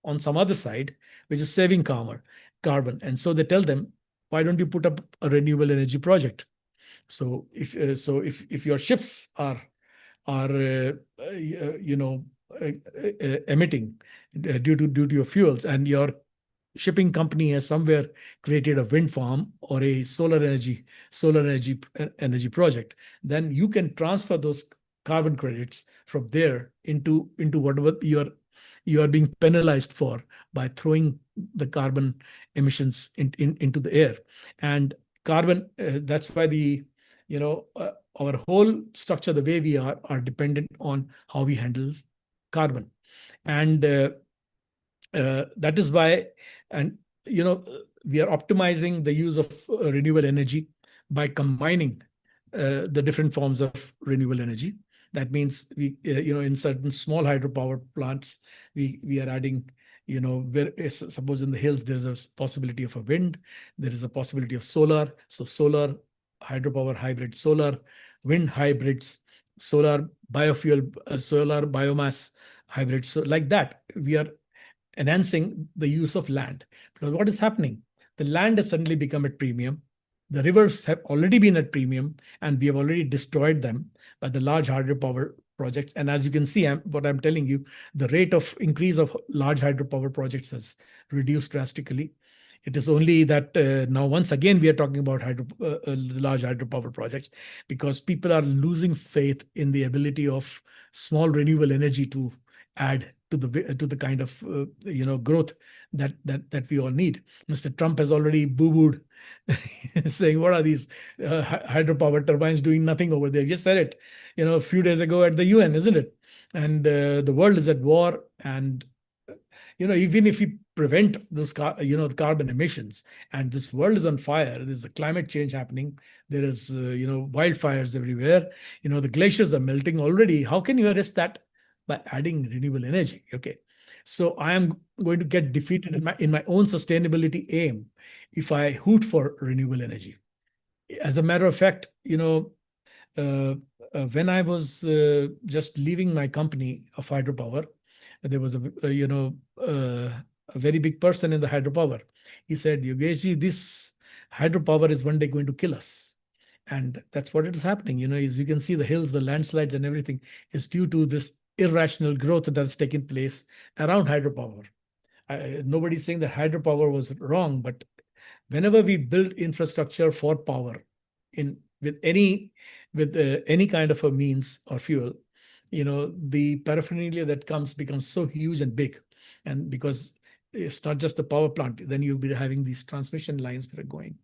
on some other side which is saving carbon, and so they tell them, why don't you put up a renewable energy project? So if your ships are emitting due to your fuels, and your shipping company has somewhere created a wind farm or a solar energy project, then you can transfer those carbon credits from there into whatever you are being penalized for by throwing the carbon emissions into the air. And carbon, that's why our whole structure, the way we are dependent on how we handle carbon. And that is why, and we are optimizing the use of renewable energy by combining the different forms of renewable energy. That means we, in certain small hydropower plants, we are adding, suppose in the hills there's a possibility of a wind, there is a possibility of solar. So solar hydropower hybrid, solar wind hybrids, solar biofuel, solar biomass hybrids. So like that, we are enhancing the use of land. Because what is happening? The land has suddenly become at premium. The rivers have already been at premium, and we have already destroyed them by the large hydropower projects. And as you can see, what I'm telling you, the rate of increase of large hydropower projects has reduced drastically. It is only that now once again we are talking about large hydropower projects, because people are losing faith in the ability of small renewable energy to add to the kind of growth that we all need. Mr. Trump has already boo-booed, saying, "What are these hydropower turbines doing? Nothing over there." He just said it, a few days ago at the UN, isn't it? And the world is at war, and even if we prevent those the carbon emissions, and this world is on fire, there's a climate change happening, there is wildfires everywhere, the glaciers are melting already. How can you arrest that? By adding renewable energy. Okay, so I am going to get defeated in my own sustainability aim if I hoot for renewable energy. As a matter of fact, when I was just leaving my company of hydropower, there was a very big person in the hydropower. He said, Yogesh, this hydropower is one day going to kill us. And that's what is happening. As you can see, the hills, the landslides and everything is due to this irrational growth that's taken place around hydropower. Nobody's saying that hydropower was wrong, but whenever we build infrastructure for power with any kind of a means or fuel, the paraphernalia that becomes so huge and big. And because it's not just the power plant, then you'll be having these transmission lines that are going.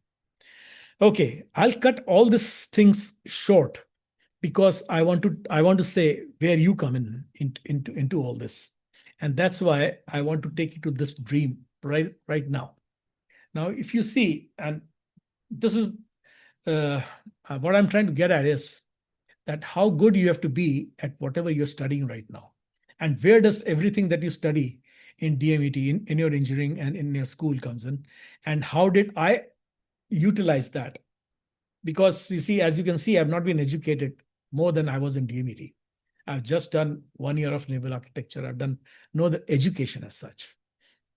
Okay, I'll cut all these things short because I want to say where you come into all this. And that's why I want to take you to this dream right now. Now, if you see, and this is what I'm trying to get at is that how good you have to be at whatever you're studying right now. And where does everything that you study in DMET, in your engineering and in your school comes in? And how did I utilize that? Because you see, as you can see, I've not been educated more than I was in DMET. I've just done 1 year of naval architecture. I've done no the education as such.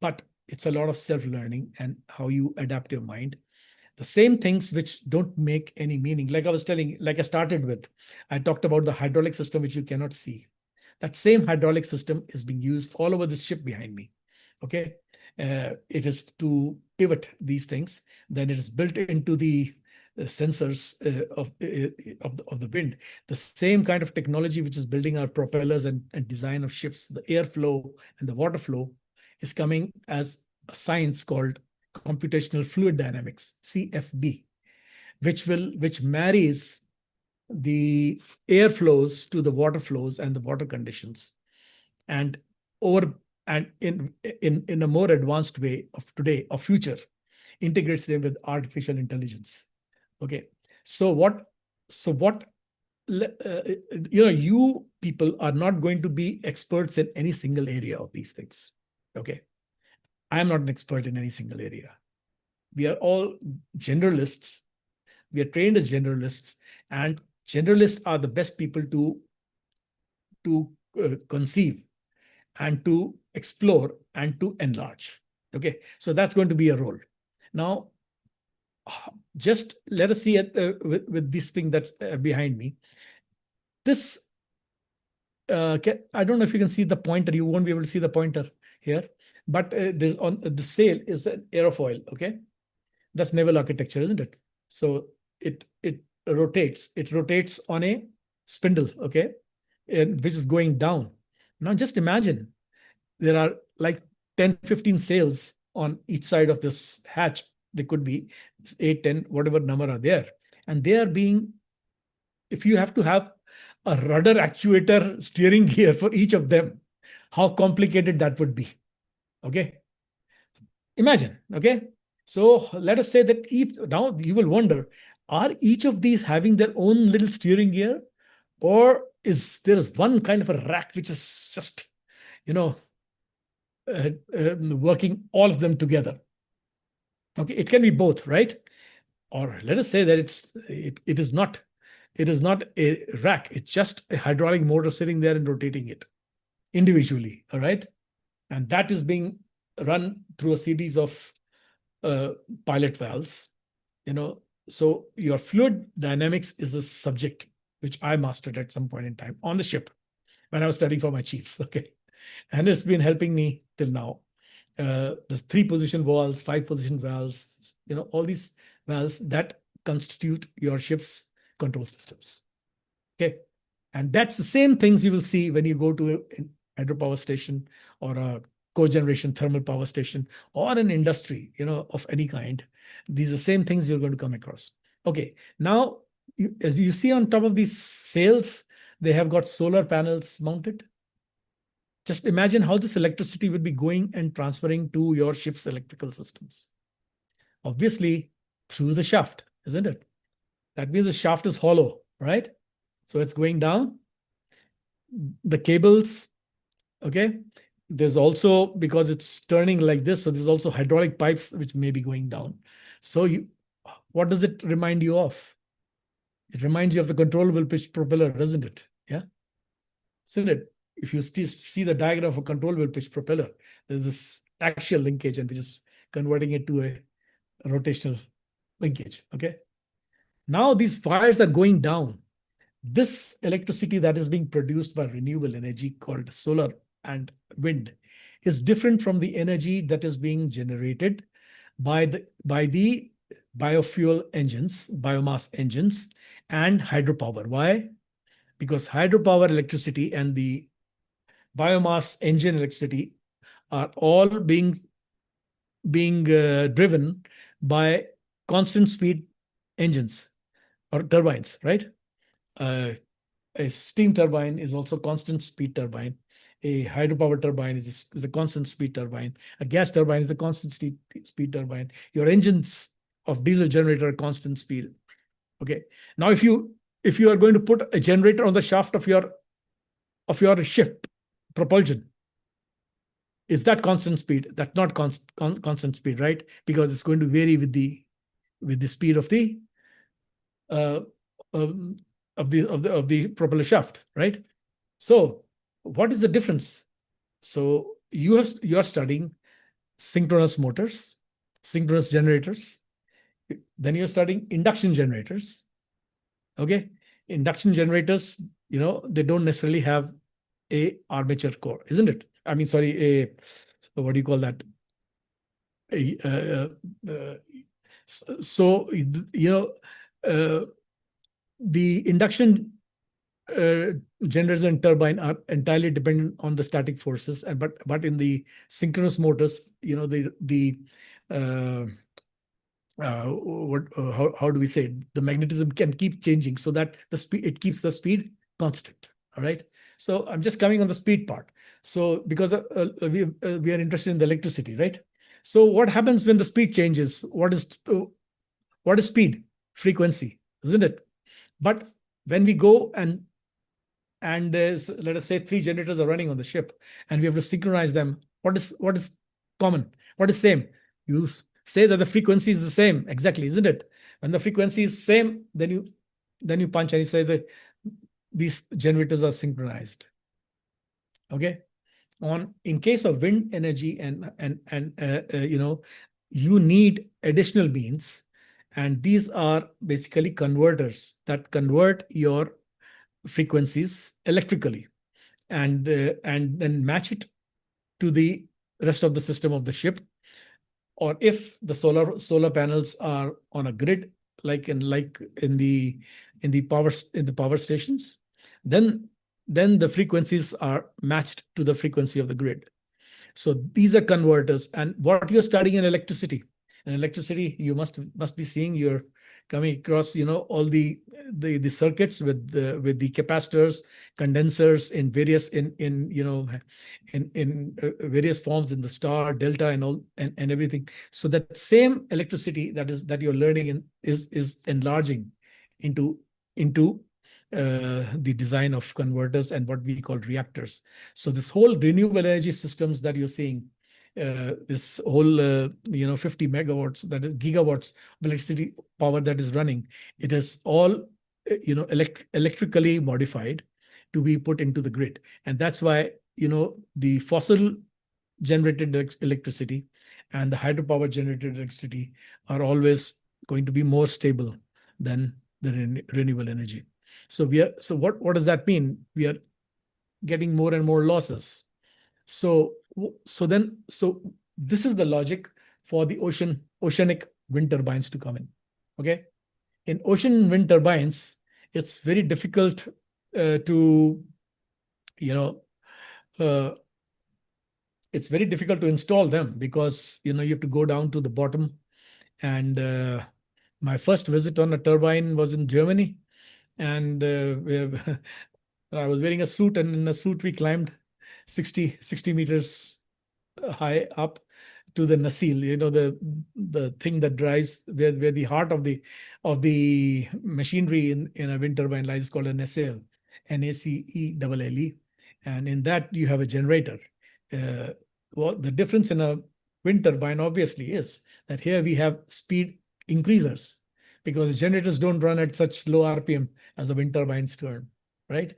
But it's a lot of self-learning and how you adapt your mind. The same things which don't make any meaning. Like I started with, I talked about the hydraulic system, which you cannot see. That same hydraulic system is being used all over this ship behind me. Okay. It is to pivot these things. Then it is built into the sensors of the wind. The same kind of technology which is building our propellers and design of ships, the airflow and the water flow, is coming as a science called computational fluid dynamics, CFD, which marries the air flows to the water flows and the water conditions, and in a more advanced way of today, of future, integrates them with artificial intelligence. Okay, so what you people are not going to be experts in any single area of these things. Okay, I am not an expert in any single area. We are all generalists. We are trained as generalists, and generalists are the best people to conceive and to explore and to enlarge. Okay, so that's going to be a role. Now, just let us see with this thing that's behind me. This, I don't know if you can see the pointer. You won't be able to see the pointer here, but there's on the sail is an aerofoil. Okay, that's naval architecture, isn't it? So it rotates. It rotates on a spindle. Okay, which is going down. Now just imagine there are like 10, 15 sails on each side of this hatch. There could be 8, 10, whatever number are there. And they are being, if you have to have a rudder actuator steering gear for each of them, how complicated that would be. Okay. Imagine. Okay. So let us say that now you will wonder, are each of these having their own little steering gear? Or is there one kind of a rack which is just, working all of them together? Okay, it can be both, right? Or let us say that it is not a rack. It's just a hydraulic motor sitting there and rotating it individually. All right, and that is being run through a series of pilot valves. So your fluid dynamics is a subject which I mastered at some point in time on the ship when I was studying for my chiefs. Okay, and it's been helping me till now. The 3-position valves, 5-position valves, all these valves that constitute your ship's control systems. Okay, and that's the same things you will see when you go to a hydropower station or a cogeneration thermal power station or an industry, of any kind. These are the same things you're going to come across. Okay, now as you see on top of these sails, they have got solar panels mounted. Just imagine how this electricity will be going and transferring to your ship's electrical systems. Obviously, through the shaft, isn't it? That means the shaft is hollow, right? So it's going down. The cables, okay? There's also, because it's turning like this, so there's also hydraulic pipes which may be going down. So what does it remind you of? It reminds you of the controllable pitch propeller, doesn't it? Yeah, isn't it? If you see the diagram of a controllable pitch propeller, there's this axial linkage and which is converting it to a rotational linkage, okay? Now these wires are going down. This electricity that is being produced by renewable energy called solar and wind is different from the energy that is being generated by the biofuel engines, biomass engines, and hydropower. Why? Because hydropower electricity and the biomass engine electricity are all being driven by constant speed engines or turbines, right? A steam turbine is also constant speed turbine. A hydropower turbine is a constant speed turbine. A gas turbine is a constant speed turbine. Your engines of diesel generator are constant speed. Okay. Now, if you are going to put a generator on the shaft of your ship propulsion, is that constant speed? That's not constant speed, right? Because it's going to vary with the speed of the propeller shaft, right? So what is the difference? So you are studying synchronous motors, synchronous generators. Then you're studying induction generators. Okay, induction generators, they don't necessarily have a armature core, isn't it? I mean, sorry, what do you call that? So the induction generators and turbine are entirely dependent on the static forces, and but in the synchronous motors, how do we say it? The magnetism can keep changing so that it keeps the speed constant. All right. So I'm just coming on the speed part. So because we are interested in the electricity, right? So what happens when the speed changes? What is speed? Frequency, isn't it? But when we go and let us say 3 generators are running on the ship and we have to synchronize them, what is common? What is same? You say that the frequency is the same, exactly, isn't it? When the frequency is same, then you punch and you say that these generators are synchronized. Okay. In case of wind energy and you need additional means, and these are basically converters that convert your frequencies electrically and then match it to the rest of the system of the ship. Or if the solar panels are on a grid, like in the power stations, then the frequencies are matched to the frequency of the grid. So these are converters. And what you're studying in electricity, you must be seeing, you're coming across all the circuits with the capacitors, condensers in various various forms, in the star, delta, and all and everything. So that same electricity that you're learning is enlarging into the design of converters and what we call reactors. So this whole renewable energy systems that you're seeing, this whole 50 megawatts, that is gigawatts of electricity power that is running, it is all electrically modified to be put into the grid. And that's why the fossil generated electricity and the hydropower generated electricity are always going to be more stable than the renewable energy. So what does that mean? We are getting more and more losses. So this is the logic for the oceanic wind turbines to come in. Okay, in ocean wind turbines, it's very difficult to it's very difficult to install them because you have to go down to the bottom. And my first visit on a turbine was in Germany, and I was wearing a suit, and in a suit we climbed 60 meters high up to the nacelle, the thing that drives where the heart of the machinery in a wind turbine lies, is called a nacelle, NACELLE, and in that you have a generator. Well, the difference in a wind turbine obviously is that here we have speed increasers, because the generators don't run at such low RPM as the wind turbines turn, right?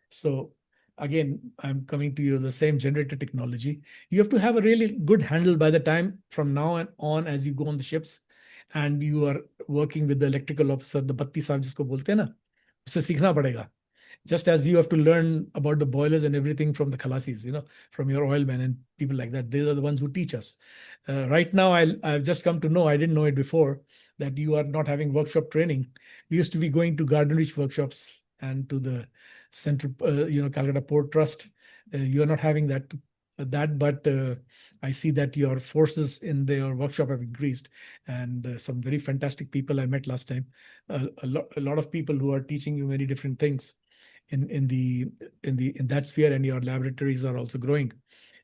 So again, I'm coming to you the same generator technology. You have to have a really good handle by the time from now and on as you go on the ships, and you are working with the electrical officer, the batti साहब जिसको बोलते हैं ना, उससे सीखना पड़ेगा. Just as you have to learn about the boilers and everything from the khalasis, from your oilmen and people like that. These are the ones who teach us. Right now, I've just come to know, I didn't know it before, that you are not having workshop training. We used to be going to Garden Reach workshops and to the Central, Calcutta Port Trust. You are not having that, but I see that your forces in your workshop have increased, and some very fantastic people I met last time. A lot of people who are teaching you many different things in that sphere, and your laboratories are also growing.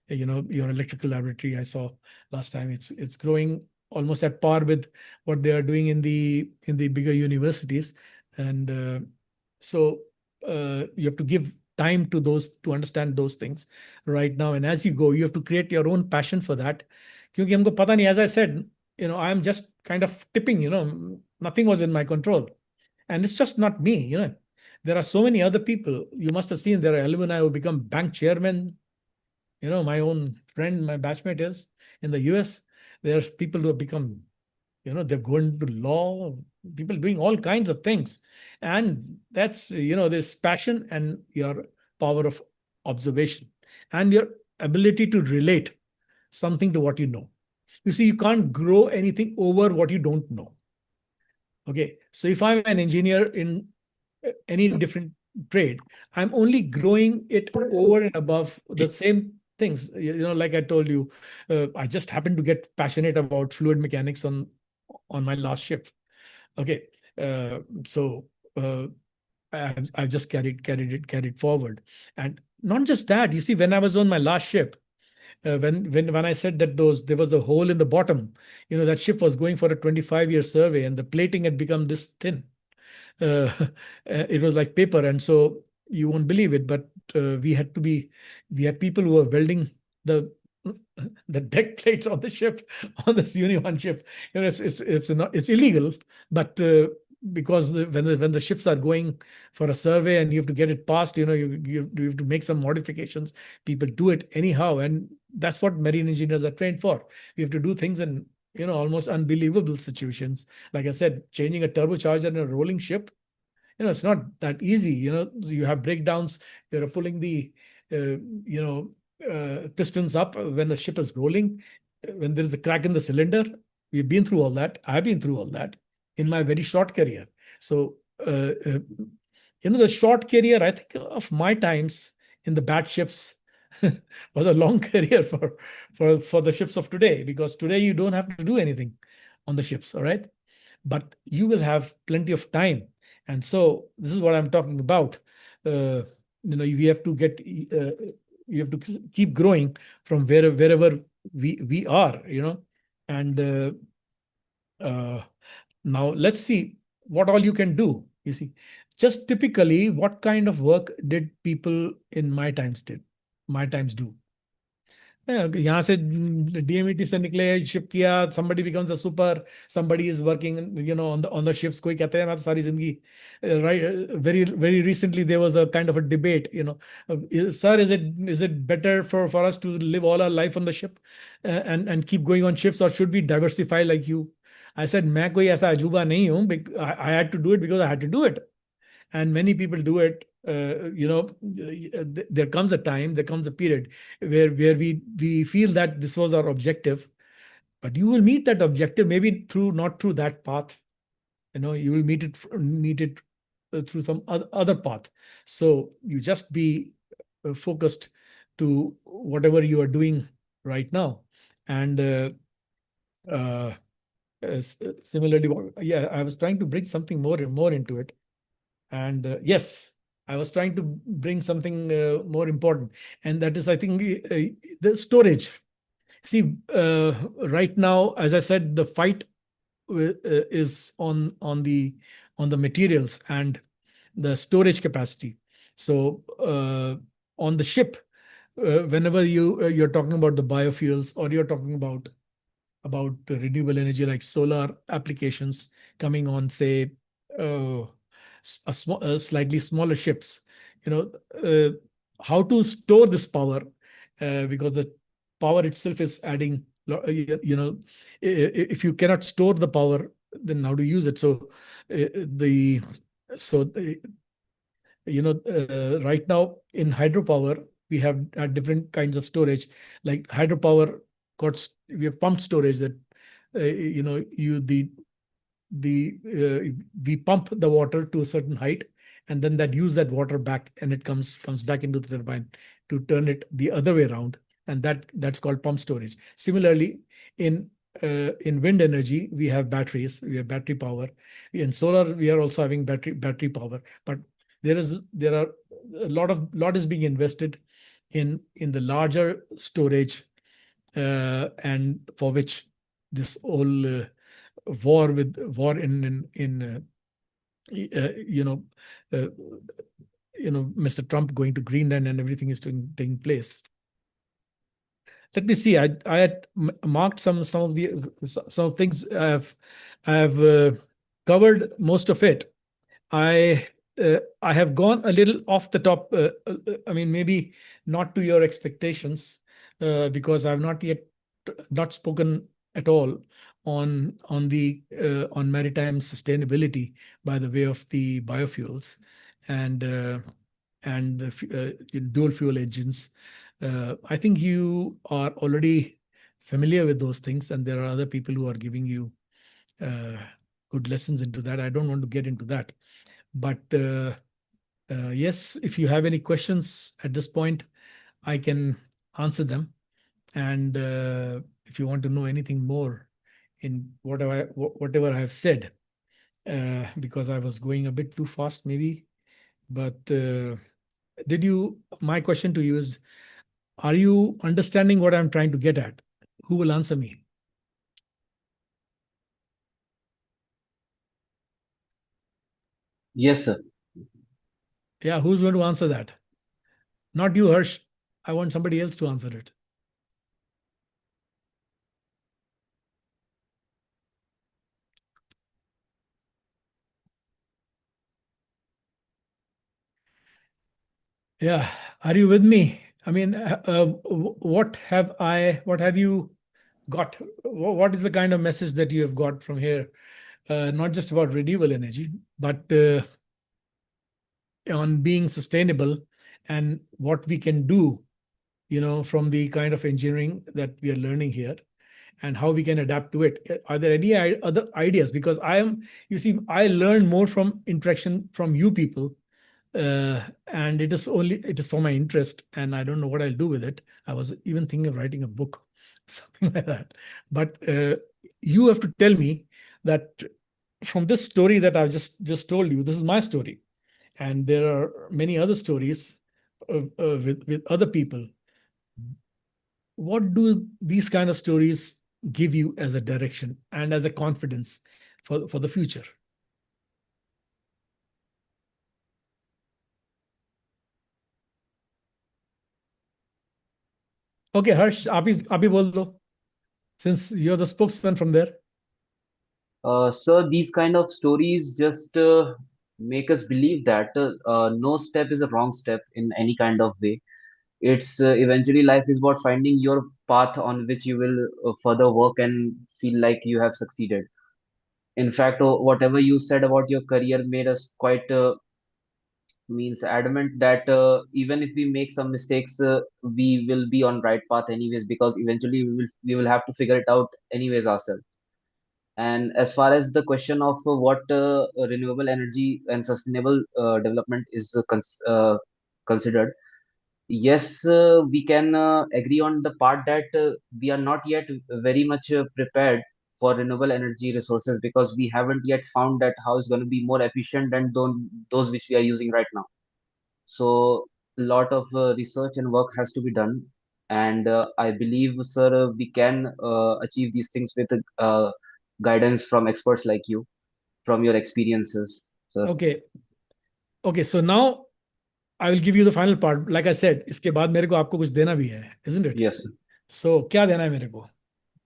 Your electrical laboratory I saw last time, it's growing almost at par with what they are doing in the bigger universities, and so you have to give time to understand those things right now, and as you go, you have to create your own passion for that. Kyunki humko pata nahi, as I said, I am just kind of tipping, nothing was in my control, and it's just not me. There are so many other people. You must have seen there are alumni who become bank chairmen. My own friend, my batchmate is in the US. There's people who have become, they've gone to law, people doing all kinds of things. And that's, this passion and your power of observation and your ability to relate something to what you know. You see, you can't grow anything over what you don't know. Okay. So if I'm an engineer in any different trade, I'm only growing it over and above the same things. Like I told you, I just happened to get passionate about fluid mechanics on my last shift. Okay, so I've just carried forward, and not just that. You see, when I was on my last ship, when I said that there was a hole in the bottom, that ship was going for a 25-year survey, and the plating had become this thin. It was like paper, and so you won't believe it, but we had people who were welding the deck plates on the ship, on this Uni-1 ship. It's illegal, but because when the ships are going for a survey and you have to get it passed, you have to make some modifications. People do it anyhow, and that's what marine engineers are trained for. We have to do things in almost unbelievable situations. Like I said, changing a turbocharger in a rolling ship, it's not that easy. You have breakdowns. You're pulling the pistons up when the ship is rolling, when there is a crack in the cylinder. We've been through all that. I've been through all that in my very short career. So the short career, I think, of my times in the bad ships was a long career for the ships of today, because today you don't have to do anything on the ships, all right? But you will have plenty of time. And so this is what I'm talking about. We have to you have to keep growing from wherever we are, and now let's see what all you can do. You see, just typically, what kind of work did people in my times do? यहाँ से DMET से निकले, ship किया, somebody becomes a super, somebody is working, on the ships. कोई कहते हैं मैं तो सारी जिंदगी, right? Very recently there was a kind of a debate, sir, is it better for us to live all our life on the ship and keep going on ships, or should we diversify like you? I said, मैं कोई ऐसा अजूबा नहीं हूँ. I had to do it because I had to do it, and many people do it. There comes a time, there comes a period where we feel that this was our objective, but you will meet that objective maybe not through that path. You will meet it through some other path. So you just be focused to whatever you are doing right now, and similarly, I was trying to bring something more and more into it. And yes, I was trying to bring something more important, and that is, I think, the storage. See, right now, as I said, the fight is on the materials and the storage capacity. So on the ship, whenever you're talking about the biofuels, or you're talking about renewable energy like solar applications coming on, say, uh, slightly smaller ships, you know, how to store this power, because the power itself is adding, if you cannot store the power, then how to use it? So the so right now in hydropower, we have different kinds of storage. Like hydropower, we have pumped storage that you the we pump the water to a certain height, and then that use that water back, and it comes back into the turbine to turn it the other way around, and that's called pump storage. Similarly, in wind energy, we have batteries, we have battery power. In solar, we are also having battery power. But there are a lot is being invested in the larger storage, and for which this whole war in you know uh, Mr. Trump going to Greenland and everything is taking place. Let me see. I had marked some things. I've covered most of it. I have gone a little off the top. I mean, maybe not to your expectations, because I've not spoken at all on maritime sustainability by the way of the biofuels and the dual fuel engines. I think you are already familiar with those things, and there are other people who are giving you uh, good lessons into that. I don't want to get into that, but yes, if you have any questions at this point, I can answer them. And if you want to know anything more in whatever I have said, because I was going a bit too fast, maybe. But my question to you is, are you understanding what I'm trying to get at? Who will answer me? Yes, sir. Yeah, who's going to answer that? Not you, Harsh. I want somebody else to answer it. Yeah, are you with me? I mean, what have you got? What is the kind of message that you have got from here? Not just about renewable energy, but on being sustainable and what we can do, from the kind of engineering that we are learning here, and how we can adapt to it. Are there any other ideas? Because you see, I learn more from interaction from you people, and it is for my interest, and I don't know what I'll do with it. I was even thinking of writing a book, something like that. But you have to tell me that from this story that I've just told you, this is my story, and there are many other stories with other people. What do these kind of stories give you as a direction and as a confidence for the future? Okay, Harsh, आप ही बोल दो, since you're the spokesman from there. Sir, these kind of stories just make us believe that no step is a wrong step in any kind of way. It's eventually life is about finding your path on which you will further work and feel like you have succeeded. In fact, whatever you said about your career made us quite means adamant that even if we make some mistakes, we will be on right path anyways, because eventually we will have to figure it out anyways ourselves. And as far as the question of what renewable energy and sustainable development is considered, yes, we can agree on the part that we are not yet very much prepared for renewable energy resources, because we haven't yet found that how it's going to be more efficient than those which we are using right now. So a lot of research and work has to be done, and I believe, sir, we can achieve these things with guidance from experts like you, from your experiences, sir. Okay. Okay. So now I will give you the final part. Like I said, इसके बाद मेरे को आपको कुछ देना भी है, isn't it? Yes, sir. So क्या देना है मेरे को?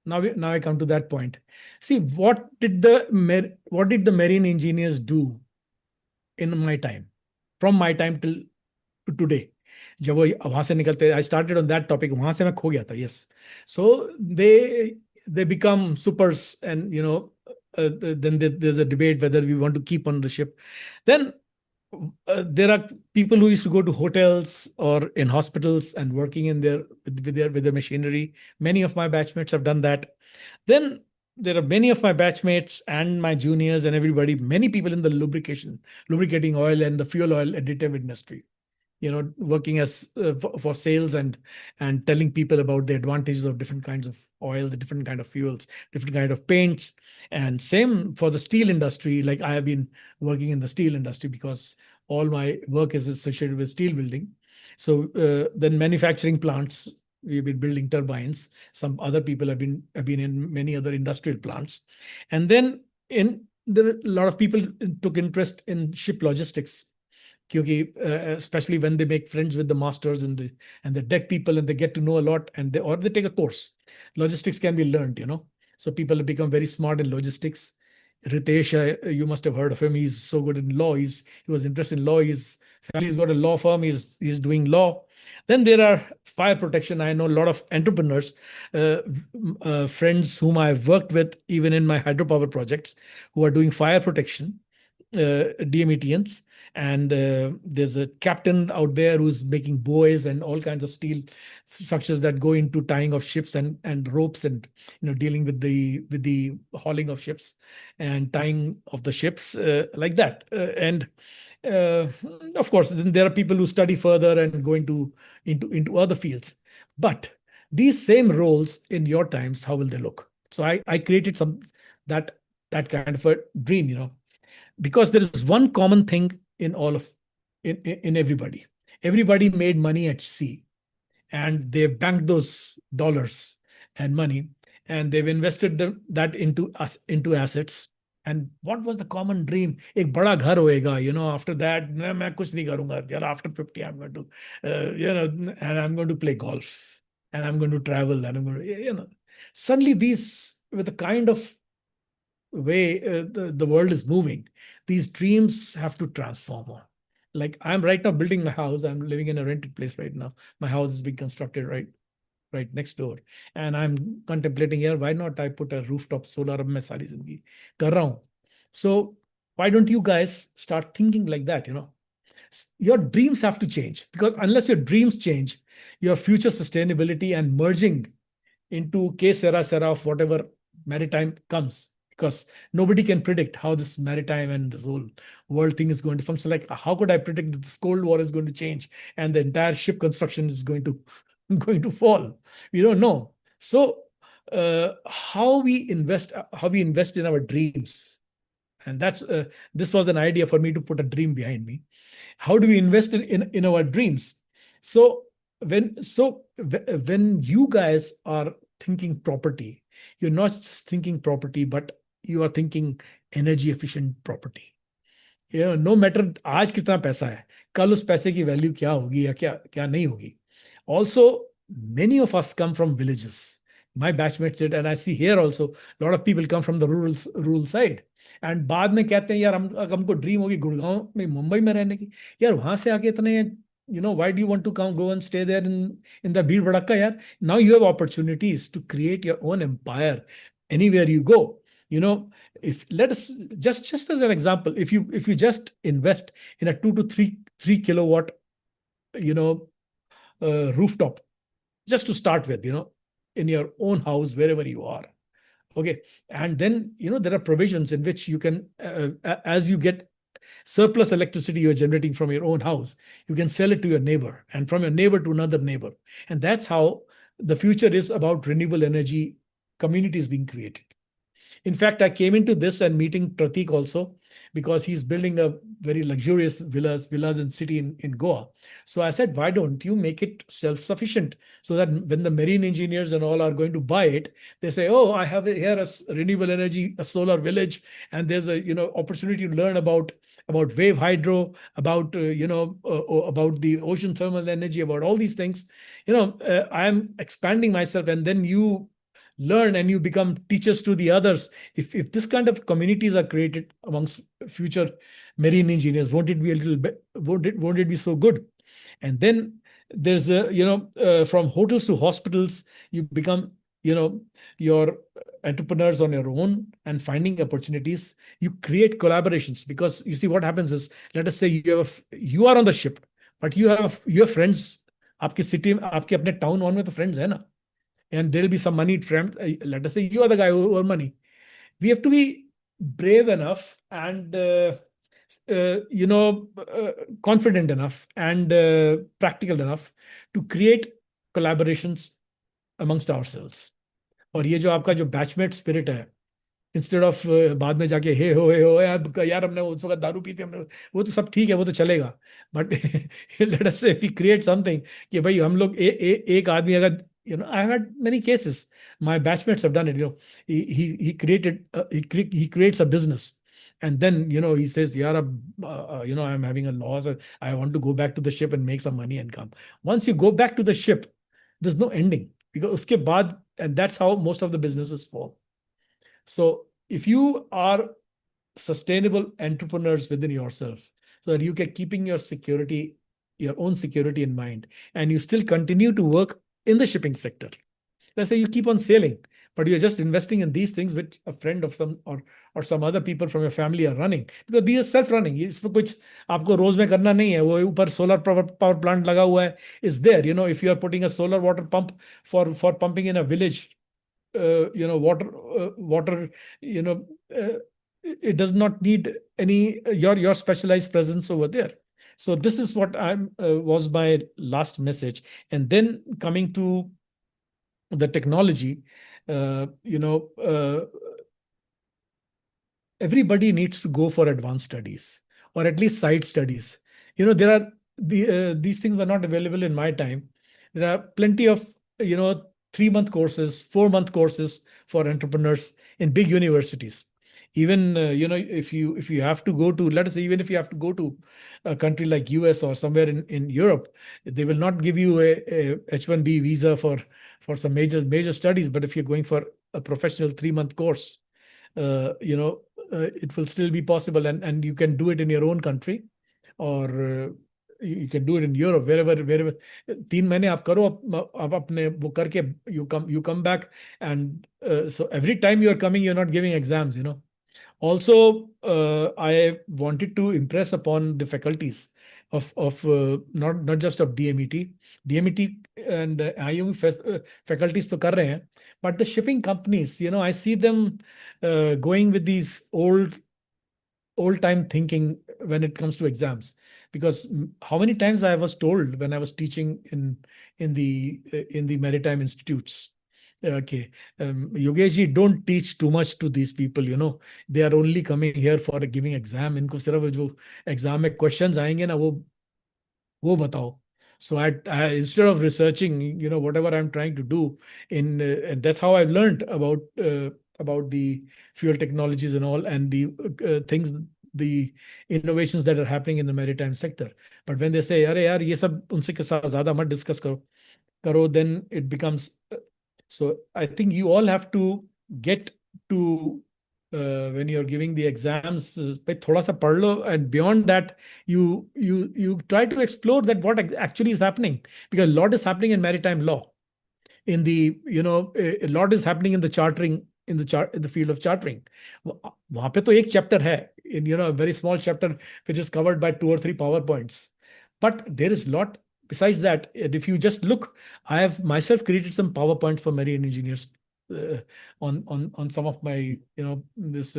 Now I come to that point. See, what did the marine engineers do in my time, from my time till to today? जब वो वहां से निकलते, I started on that topic. वहां से मैं खो गया था. Yes. So they become supers, and then there's a debate whether we want to keep on the ship. Then there are people who used to go to hotels or in hospitals and working in their with their machinery. Many of my batchmates have done that. Then there are many of my batchmates and my juniors and everybody, many people in the lubricating oil and the fuel oil additive industry, working as for sales and telling people about the advantages of different kinds of oils, the different kind of fuels, different kind of paints. And same for the steel industry. Like I have been working in the steel industry because all my work is associated with steel building. So then manufacturing plants, we've been building turbines. Some other people have been in many other industrial plants. And then there are a lot of people took interest in ship logistics. Especially when they make friends with the masters and the deck people, and they get to know a lot, or they take a course. Logistics can be learned, So people have become very smart in logistics. Ritesh, you must have heard of him. He's so good in law. He was interested in law. His family's got a law firm. He's doing law. Then there are fire protection. I know a lot of entrepreneurs, friends whom I've worked with, even in my hydropower projects, who are doing fire protection, DMETians. And there's a captain out there who's making buoys and all kinds of steel structures that go into tying of ships and ropes, and dealing with the hauling of ships and tying of the ships, like that. And of course, then there are people who study further and go into other fields. But these same roles in your times, how will they look? So I created that kind of a dream, because there is one common thing in everybody. Everybody made money at sea, and they banked those dollars and money, and they've invested that into assets. And what was the common dream? एक बड़ा घर होएगा, after that मैं कुछ नहीं करूंगा, after 50 I'm going to and I'm going to play golf, and I'm going to travel, and I'm going to, suddenly these, with the kind of way the world is moving, these dreams have to transform. Like I'm right now building my house. I'm living in a rented place right now. My house is being constructed right next door, and I'm contemplating here, why not I put a rooftop solar? अब मैं सारी जिंदगी कर रहा हूँ. So why don't you guys start thinking like that? Your dreams have to change, because unless your dreams change, your future sustainability and merging into que sera sera of whatever maritime comes, because nobody can predict how this maritime and this whole world thing is going to function. Like, how could I predict that this Cold War is going to change and the entire ship construction is going to fall? We don't know. So how we invest in our dreams, and this was an idea for me to put a dream behind me. How do we invest in our dreams? So when you guys are thinking property, you're not just thinking property, but you are thinking energy efficient property. No matter आज कितना पैसा है, कल उस पैसे की value क्या होगी या क्या नहीं होगी. Also, many of us come from villages. My batchmates did, and I see here also a lot of people come from the rural side. And बाद में कहते हैं यार हमको ड्रीम होगी गुड़गांव में, मुंबई में रहने की. यार वहां से आके इतने, why do you want to go and stay there in the bhir bhadakka, yaar? Now you have opportunities to create your own empire anywhere you go. If let us just as an example, if you just invest in a 2 to 3 kilowatt, rooftop, just to start with, in your own house, wherever you are. Okay. And then, there are provisions in which you can, as you get surplus electricity you're generating from your own house, you can sell it to your neighbor, and from your neighbor to another neighbor. And that's how the future is about renewable energy communities being created. In fact, I came into this and meeting Pratik also because he's building a very luxurious villas in city in Goa. So I said, why don't you make it self-sufficient so that when the marine engineers and all are going to buy it, they say, oh, I have here a renewable energy, a solar village, and there's a opportunity to learn about wave hydro, about about the ocean thermal energy, about all these things. I am expanding myself, and then you learn and you become teachers to the others. If this kind of communities are created amongst future marine engineers, won't it be a little bit, won't it be so good? And then there's from hotels to hospitals, you become your entrepreneurs on your own and finding opportunities. You create collaborations, because you see what happens is, let us say you are on the ship, but you have friends. आपकी city, आपके अपने town में तो friends है ना, and there'll be some money from, let us say you are the guy who earn money. We have to be brave enough and confident enough and practical enough to create collaborations amongst ourselves. और ये जो आपका जो batchmate spirit है, instead of बाद में जाके हे हो यार हमने उस वक्त दारू पी थी, हमने, वो तो सब ठीक है, वो तो चलेगा, बट लेट अस से इफ वी क्रिएट समथिंग कि भाई हम लोग एक आदमी अगर I've had many cases. My batchmates have done it. He creates a business, and then he says, "Yeah, I'm having a loss. I want to go back to the ship and make some money and come." Once you go back to the ship, there's no ending, because uske baad, and that's how most of the businesses fall. So if you are sustainable entrepreneurs within yourself, so that you can keeping your own security in mind, and you still continue to work in the shipping sector. Let's say you keep on sailing, but you're just investing in these things which a friend of some or some other people from your family are running, because these are self-running. इसमें कुछ आपको रोज में करना नहीं है. वो ऊपर solar power plant लगा हुआ है is there. If you are putting a solar water pump for pumping in a village, water, it does not need any your specialized presence over there. So this is what was my last message. And then coming to the technology, everybody needs to go for advanced studies, or at least side studies. There are these things were not available in my time. There are plenty of 3-month courses, 4-month courses for entrepreneurs in big universities. Even if you have to go to, let us say, even if you have to go to a country like US or somewhere in Europe, they will not give you a H-1B visa for some major studies. But if you're going for a professional 3-month course, it will still be possible, and you can do it in your own country, or you can do it in Europe, wherever 3 महीने आप करो, आप अपने वो करके you come back, and so every time you're coming, you're not giving exams. Also, I wanted to impress upon the faculties of not just of DMET and IUM faculties to कर रहे हैं, but the shipping companies, I see them going with these old time thinking when it comes to exams. Because how many times I was told when I was teaching in the maritime institutes, okay, Yogesh, don't teach too much to these people. They are only coming here for giving exam. इनको सिर्फ जो exam में questions आएंगे ना, वो बताओ. So I instead of researching, whatever I'm trying to do and that's how I've learned about the fuel technologies and all, and the things, the innovations that are happening in the maritime sector. But when they say, "Arey yaar, ye sab unse ke saath zyada mat discuss karo," then it becomes. So I think you all have to get to when you're giving the exams, thoda sa padh lo, and beyond that, you try to explore that what actually is happening, because a lot is happening in maritime law. In the a lot is happening in the chartering, in the field of chartering. वहाँ पे तो एक chapter है, in a very small chapter which is covered by 2 or 3 PowerPoints. But there is a lot besides that. And if you just look, I have myself created some PowerPoints for marine engineers on some of my this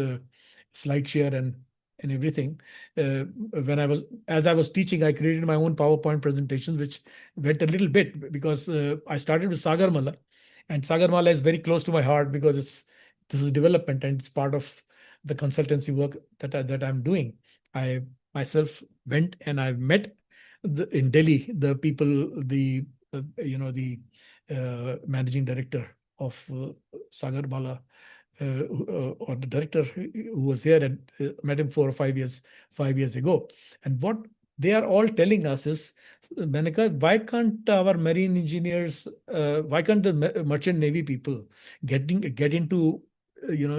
slide share and everything. As I was teaching, I created my own PowerPoint presentations, which went a little bit because I started with Sagarmala, and Sagarmala is very close to my heart because it's this is development, and it's part of the consultancy work that I'm doing. I myself went and I've met in Delhi the people, the the managing director of Sagar Bala, or the director who was here, and met him 4 or 5 years ago. And what they are all telling us is, Manika, why can't our marine engineers, why can't the merchant navy people get into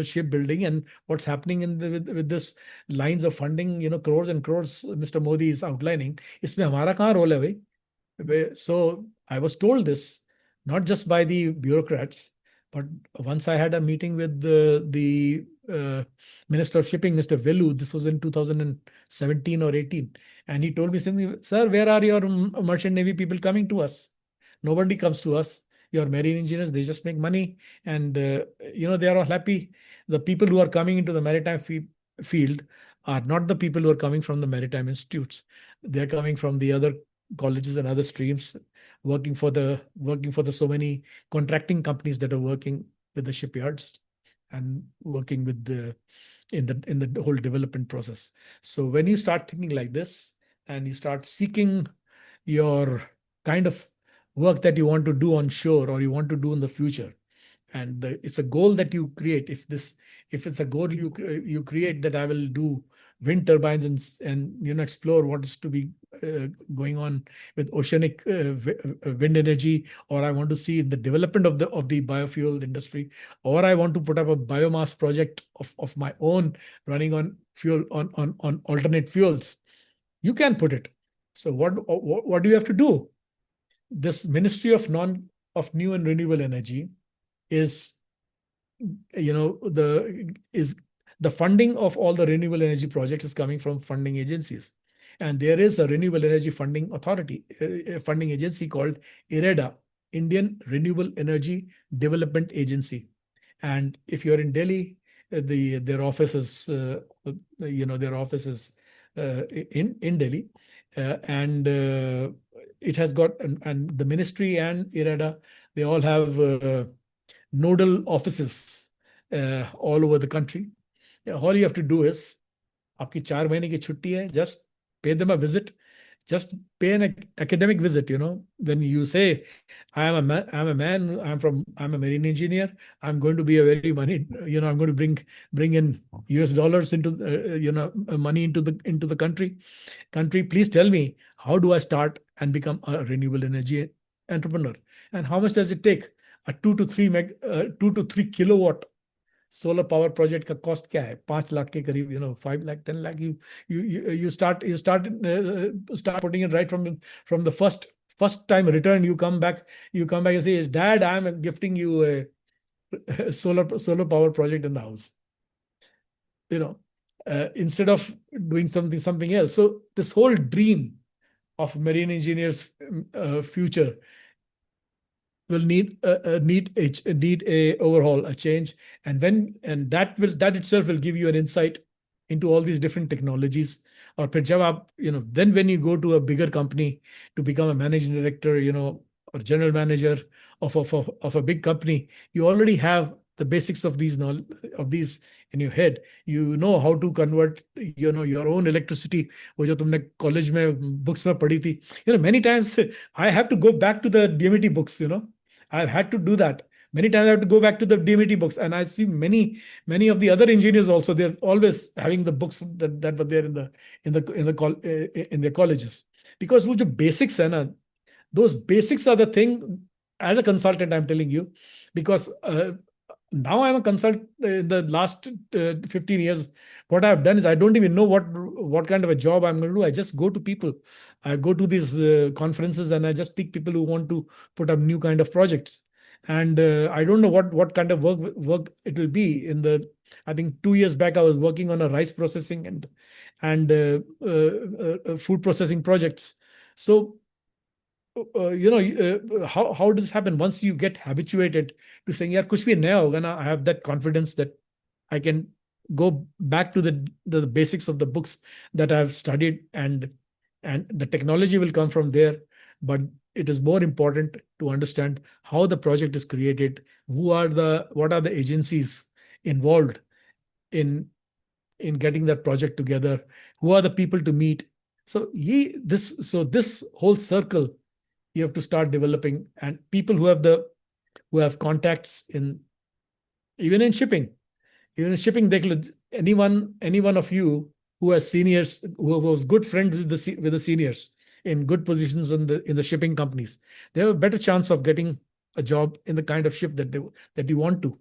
shipbuilding, and what's happening with this lines of funding, crores and crores Mr. Modi is outlining, इसमें हमारा कहाँ role है भाई? So I was told this not just by the bureaucrats, but once I had a meeting with the Minister of Shipping, Mr. Velu. This was in 2017 or 18. And he told me something, sir, where are your merchant navy people coming to us? Nobody comes to us. Your marine engineers, they just make money, and they are all happy. The people who are coming into the maritime field are not the people who are coming from the maritime institutes. They're coming from the other colleges and other streams, working for the so many contracting companies that are working with the shipyards and working with in the whole development process. So when you start thinking like this, and you start seeking your kind of work that you want to do on shore, or you want to do in the future, and it's a goal that you create. If it's a goal you create, that I will do wind turbines and explore what is to be going on with oceanic wind energy, or I want to see the development of the biofuel industry, or I want to put up a biomass project of my own, running on fuel on alternate fuels, you can put it. So what do you have to do? This Ministry of New and Renewable Energy is the funding of all the renewable energy projects is coming from funding agencies, and there is a renewable energy funding authority, a funding agency called IREDA, Indian Renewable Energy Development Agency. And if you're in Delhi, their office is in Delhi, and it has got, and the ministry and IREDA, they all have nodal offices all over the country. All you have to do is, आपकी 4 महीने की छुट्टी है, just pay them a visit, just pay an academic visit. When you say, I'm a man, I'm a marine engineer, I'm going to be a very money, I'm going to bring in US dollars into money into the country. Please tell me, how do I start and become a renewable energy entrepreneur, and how much does it take? A 2 to 3 kilowatt solar power project का cost क्या है? 5 lakh के करीब, 5 lakh, 10 lakh. You start putting it right from the first time return. You come back and say, Dad, I'm gifting you a solar power project in the house. Instead of doing something else. So this whole dream of marine engineers' future will need a overhaul, a change, and that itself will give you an insight into all these different technologies. Or then when you go to a bigger company to become a managing director, or general manager of a big company, you already have the basics of these in your head. You know how to convert your own electricity, wo jo tumne college mein books mein padhi thi. Many times I have to go back to the DMET books. I've had to do that many times. I have to go back to the DMET books, and I see many of the other engineers also. They're always having the books that were there in their colleges, because wo jo basics hai na, those basics are the thing. As a consultant, I'm telling you, because now I'm a consultant. In the last 15 years, what I've done is, I don't even know what kind of a job I'm going to do. I just go to people. I go to these conferences, and I just pick people who want to put up new kind of projects. And I don't know what kind of work it will be. I think 2 years back, I was working on a rice processing and food processing projects. So how does it happen? Once you get habituated to saying, yaar, kuch bhi naya hoga na, I have that confidence that I can go back to the basics of the books that I've studied, and the technology will come from there. But it is more important to understand how the project is created, what are the agencies involved in getting that project together? Who are the people to meet? So this whole circle you have to start developing, and people who have contacts in even in shipping. Even in shipping, any one of you who has seniors, who was good friends with the seniors in good positions in the shipping companies, they have a better chance of getting a job in the kind of ship that you want to.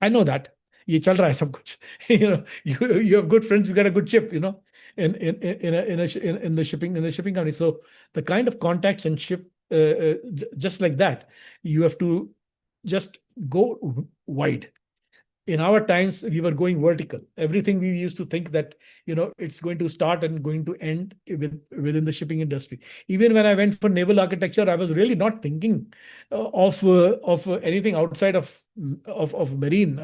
I know that. ये चल रहा है सब कुछ. You have good friends, you get a good ship, in the shipping company. So the kind of contacts and ship, just like that, you have to just go wide. In our times, we were going vertical. Everything we used to think that it's going to start and going to end within the shipping industry. Even when I went for naval architecture, I was really not thinking of anything outside of marine.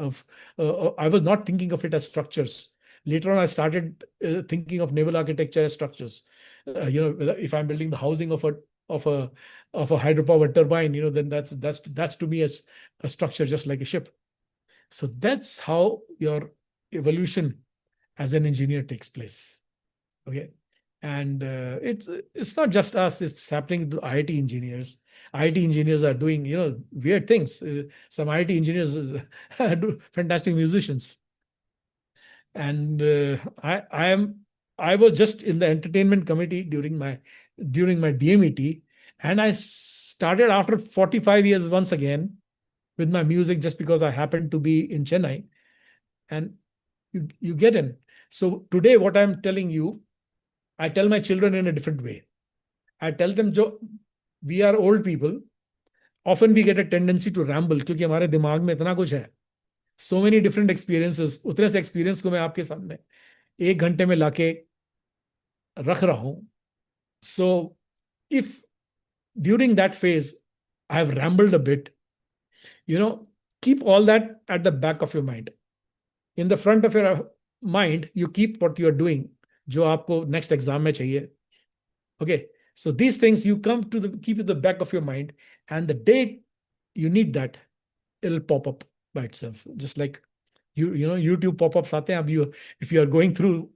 I was not thinking of it as structures. Later on, I started thinking of naval architecture as structures. If I'm building the housing of a hydropower turbine, then that's to me as a structure, just like a ship. So that's how your evolution as an engineer takes place. Okay. And it's not just us, it's happening to IT engineers. IT engineers are doing, weird things. Some IT engineers do fantastic musicians. And I was just in the entertainment committee during my DMET, and I started after 45 years once again with my music, just because I happened to be in Chennai, and you get in. So today, what I'm telling you, I tell my children in a different way. I tell them, we are old people. Often we get a tendency to ramble, क्योंकि हमारे दिमाग में इतना कुछ है. So many different experiences. उतने से experience को मैं आपके सामने 1 घंटे में लाके रख रहा हूं. So if during that phase I have rambled a bit, keep all that at the back of your mind. In the front of your mind, you keep what you are doing, जो आपको next exam में चाहिए. Okay, so these things you keep at the back of your mind, and the day you need that, it'll pop up by itself. Just like YouTube pop-ups आते हैं. If you are going through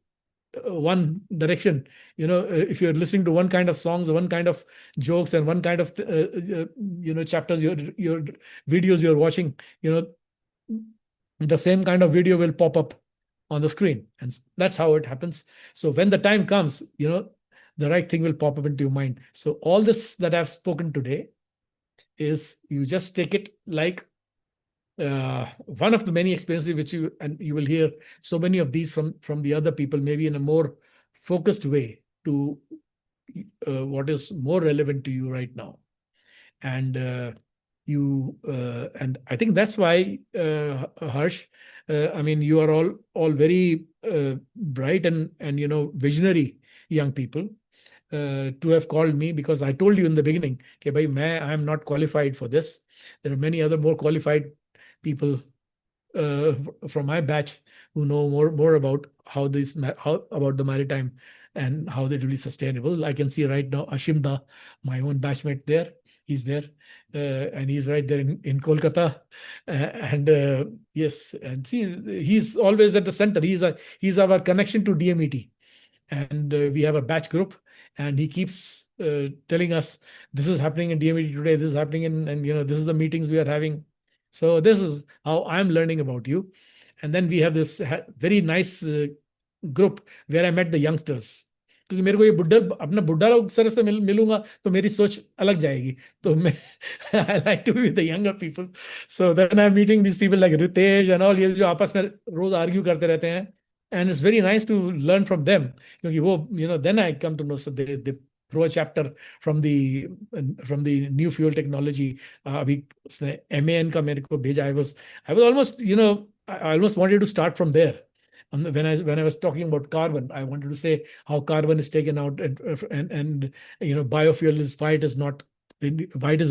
one direction, if you're listening to one kind of songs, one kind of jokes, and one kind of chapters, your videos you're watching, the same kind of video will pop up on the screen, and that's how it happens. So when the time comes, the right thing will pop up into your mind. So all this that I've spoken today is, you just take it like one of the many experiences which you will hear so many of these from the other people, maybe in a more focused way to what is more relevant to you right now. And and I think that's why, Harsh, you are all very bright and visionary young people, to have called me, because I told you in the beginning, okay, bhai, I am not qualified for this. There are many other more qualified people from my batch who know more about how about the maritime and how they will be sustainable. I can see right now Ashimda, my own batchmate there. He's there, and he's right there in Kolkata. Yes, and see, he's always at the center. He's our connection to DMET, and we have a batch group, and he keeps telling us, this is happening in DMET today, this is happening and this is the meetings we are having. So this is how I'm learning about you. And then we have this very nice group where I met the youngsters. क्योंकि मेरे को ये अपना बुड्ढा लोग sir से मिलूंगा तो मेरी सोच अलग जाएगी. तो मैं I like to be with the younger people. So then I'm meeting these people like Ritesh and all, ये जो आपस में रोज आर्ग्यू करते रहते हैं. And it's very nice to learn from them. क्योंकि वो, then I come to know, so they throw a chapter from the new fuel technology. अभी उसने MAN का मेरे को भेजा. I was almost, I almost wanted to start from there. When I was talking about carbon, I wanted to say how carbon is taken out, and biofuel is why it is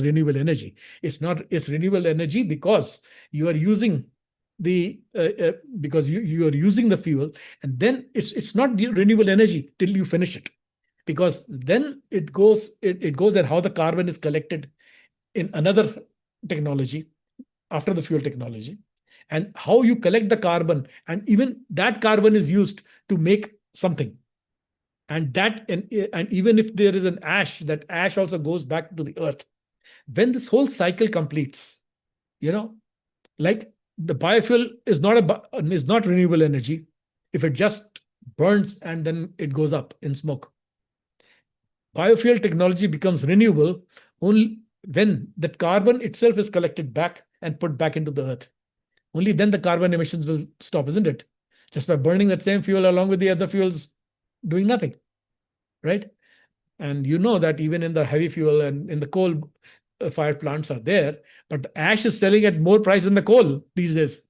renewable energy. It's renewable energy because you are using because you are using the fuel, and then it's not renewable energy till you finish it, because then it goes at how the carbon is collected in another technology after the fuel technology, and how you collect the carbon, and even that carbon is used to make something. And even if there is an ash, that ash also goes back to the earth. When this whole cycle completes, like the biofuel is not renewable energy if it just burns and then it goes up in smoke. Biofuel technology becomes renewable only when that carbon itself is collected back and put back into the earth. Only then the carbon emissions will stop, isn't it? Just by burning that same fuel along with the other fuels, doing nothing, right? And you know that even in the heavy fuel and in the coal fired plants are there, but the ash is selling at more price than the coal these days.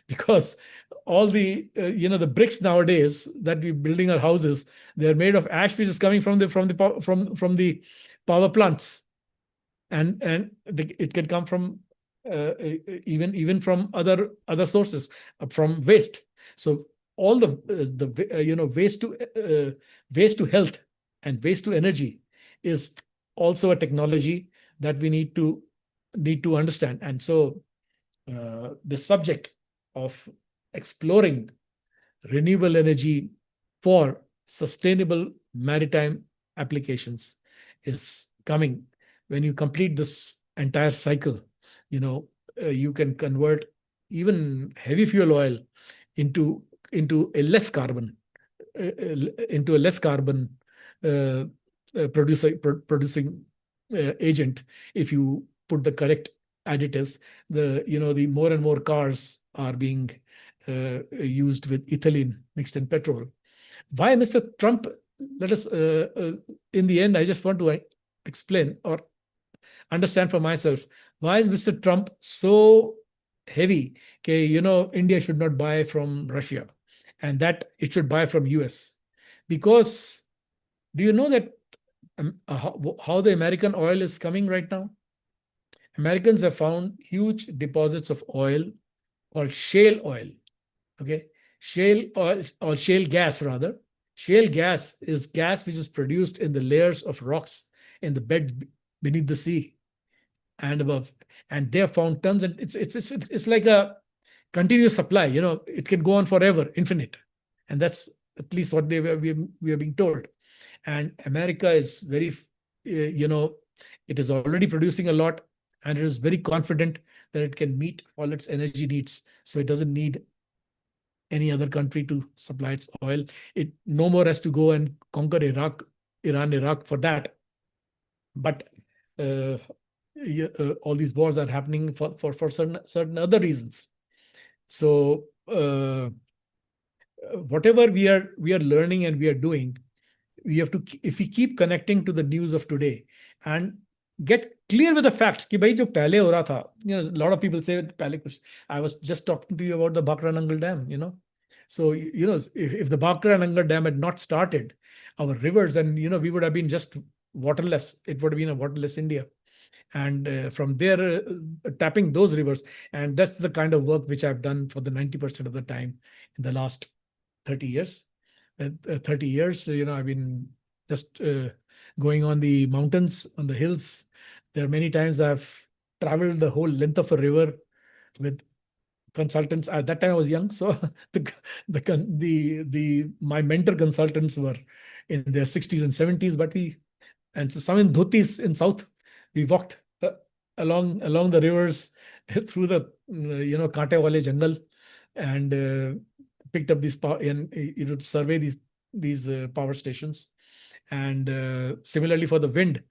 Because all the the bricks nowadays that we're building our houses, they're made of ash which is coming from the power plants, and it can come from even from other sources, from waste. So all the waste to health and waste to energy is also a technology that we need to understand. And so the subject of exploring renewable energy for sustainable maritime applications is coming. When you complete this entire cycle, you can convert even heavy fuel oil into a less carbon producing agent if you put the correct additives. The more and more cars are being used with ethylene mixed in petrol. Why Mr. Trump? Let us, in the end, I just want to explain or understand for myself, why is Mr. Trump so heavy? Okay, India should not buy from Russia, and that it should buy from US. Because do you know that how the American oil is coming right now? Americans have found huge deposits of oil called shale oil. Okay, shale oil, or shale gas rather. Shale gas is gas which is produced in the layers of rocks in the bed beneath the sea and above. And they have found tons, and it's like a continuous supply. It can go on forever, infinite, and that's at least what we are being told. And America is very, it is already producing a lot, and it is very confident that it can meet all its energy needs. So it doesn't need any other country to supply its oil. It no more has to go and conquer Iraq for that. But all these wars are happening for certain other reasons. So whatever we are learning and we are doing, we have to, if we keep connecting to the news of today and get clear with the facts कि भाई जो पहले हो रहा था, a lot of people say पहले कुछ, I was just talking to you about the Bhakra Nangal Dam, So, if the Bhakra Nangal Dam had not started, our rivers, and, we would have been just waterless. It would have been a waterless India. And from there, tapping those rivers. And that's the kind of work which I've done for the 90% of the time in the last 30 years. 30 years, I've been just going on the mountains, on the hills. There are many times I've traveled the whole length of a river with consultants. At that time I was young, so my mentor consultants were in their 60s and 70s, so some in dhotis in south. We walked along the rivers through the kaante wale jungle, and picked up these power, and you would survey these power stations. And similarly for the wind,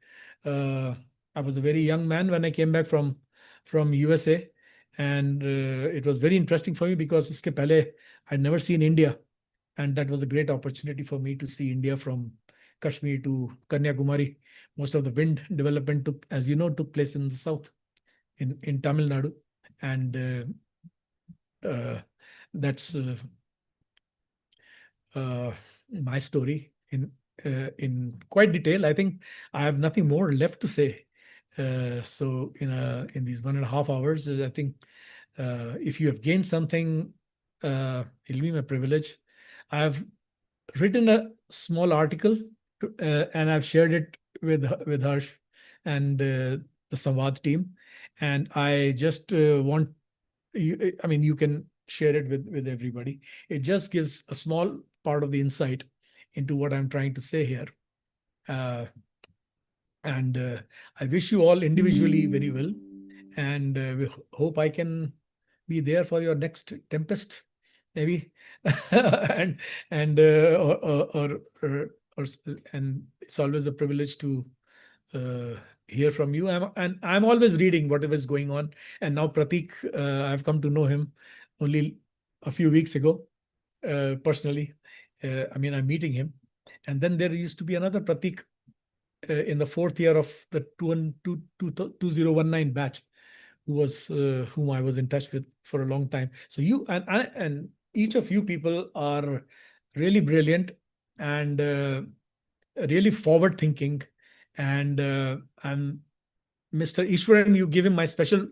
I was a very young man when I came back from USA, and it was very interesting for me because uske pehle I'd never seen India, and that was a great opportunity for me to see India from Kashmir to Kanyakumari. Most of the wind development took place in the south, in Tamil Nadu, and that's my story in quite detail. I think I have nothing more left to say. So in these 1.5 hours, I think if you have gained something, it'll be my privilege. I've written a small article and I've shared it with Harsh and the Samvaad team. And I just want I mean, you can share it with everybody. It just gives a small part of the insight into what I'm trying to say here. And I wish you all individually very well, and we hope I can be there for your next Tempest, maybe. and and or and it's always a privilege to uh, hear from you. I'm always reading whatever is going on. And now Pratik, I've come to know him only a few weeks ago, personally. I mean, I'm meeting him. And then there used to be another Pratik in the fourth year of the 2019 batch, who was whom I was in touch with for a long time. So you and each of you people are really brilliant and really forward thinking. And Mr. Ishwaran, you give him my special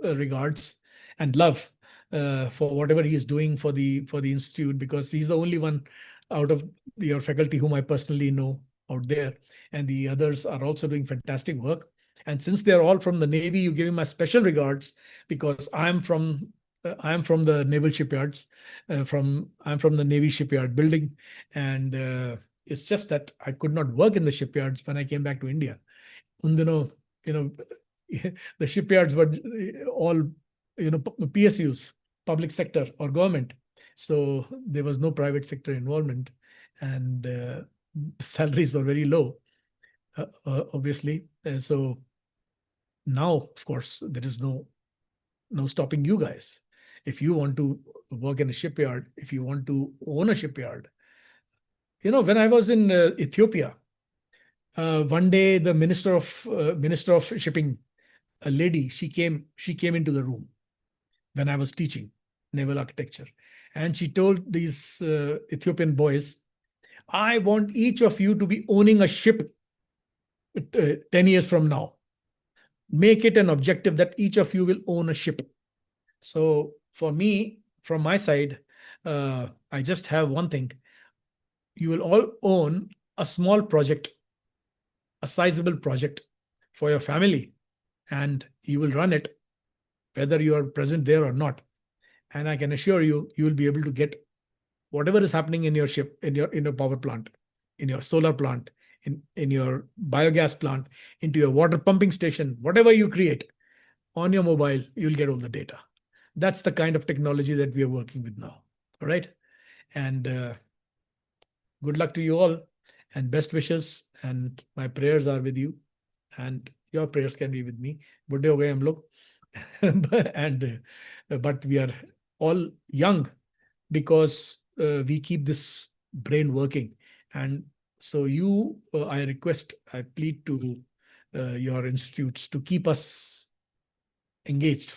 regards and love for whatever he is doing for the institute, because he's the only one out of your faculty whom I personally know out there, and the others are also doing fantastic work. And since they're all from the Navy, you give him my special regards, because I'm from the naval shipyards. I'm from the Navy shipyard building, and it's just that I could not work in the shipyards when I came back to India. You know, the shipyards were all, PSUs, public sector or government. So there was no private sector involvement, and salaries were very low, obviously. So now, of course, there is no stopping you guys. If you want to work in a shipyard, if you want to own a shipyard, when I was in Ethiopia, one day the minister of shipping, a lady, she came into the room when I was teaching naval architecture, and she told these Ethiopian boys, I want each of you to be owning a ship 10 years from now. Make it an objective that each of you will own a ship. So for me, from my side, I just have one thing. You will all own a small project, a sizable project for your family, and you will run it whether you are present there or not. And I can assure you, you will be able to get whatever is happening in your ship, in your power plant, in your solar plant, in your biogas plant, into your water pumping station, whatever you create on your mobile, you'll get all the data. That's the kind of technology that we are working with now. All right. And good luck to you all, and best wishes. And my prayers are with you, and your prayers can be with me. Budde ho gaye hum log. And but we are all young because we keep this brain working. And so I plead to your institutes to keep us engaged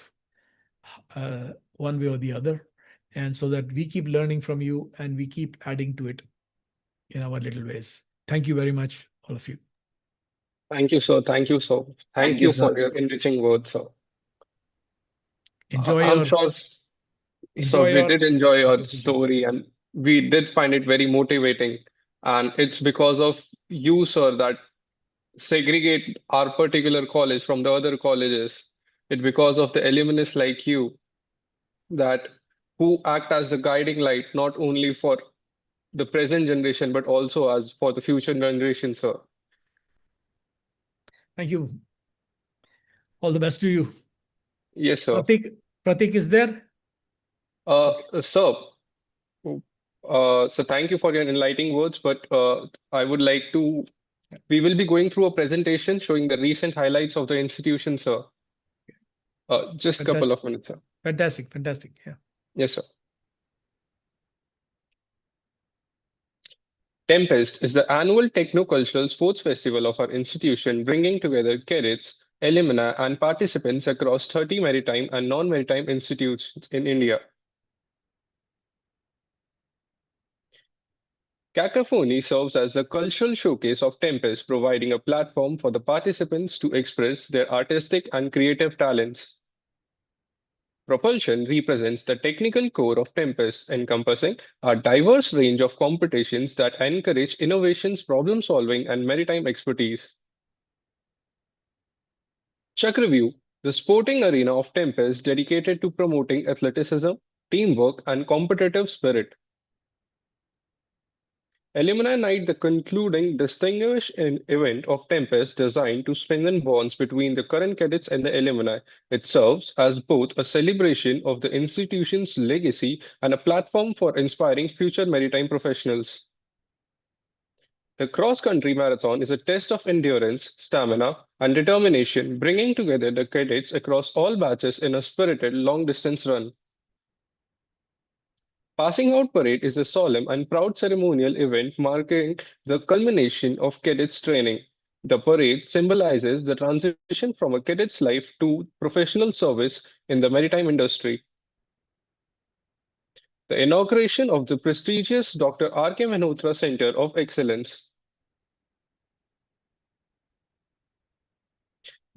one way or the other, and so that we keep learning from you and we keep adding to it in our little ways. Thank you very much, all of you. Thank you, sir. Thank you, sir. Thank you for your enriching words, sir. I'm sure, so we did enjoy your story, and we did find it very motivating. And it's because of you, sir, that segregate our particular college from the other colleges. It's because of the alumnus like you that who act as the guiding light, not only for the present generation, but also as for the future generation, sir. Thank you. All the best to you. Yes, sir. Pratik is there? Sir, so thank you for your enlightening words, but I would like to, we will be going through a presentation showing the recent highlights of the institution, sir. Just a couple of minutes, sir. Fantastic. Yeah. Yes, sir. Tempest is the annual techno-cultural sports festival of our institution, bringing together cadets, alumni, and participants across 30 maritime and non-maritime institutes in India. Cacophony serves as the cultural showcase of Tempest, providing a platform for the participants to express their artistic and creative talents. Propulsion represents the technical core of Tempest, encompassing a diverse range of competitions that encourage innovations, problem solving, and maritime expertise. Chakravyuh the sporting arena of Tempest dedicated to promoting athleticism, teamwork, and competitive spirit. Alumni Night, the concluding distinguished event of Tempest designed to strengthen bonds between the current cadets and the alumni. It serves as both a celebration of the institution's legacy and a platform for inspiring future maritime professionals. The cross country marathon is a test of endurance, stamina, and determination, bringing together the cadets across all batches in a spirited long distance run. Passing Out Parade is a solemn and proud ceremonial event marking the culmination of cadets training. The parade symbolizes the transition from a cadet's life to professional service in the maritime industry. The inauguration of the prestigious Dr. R.K. Mehrotra Center of Excellence.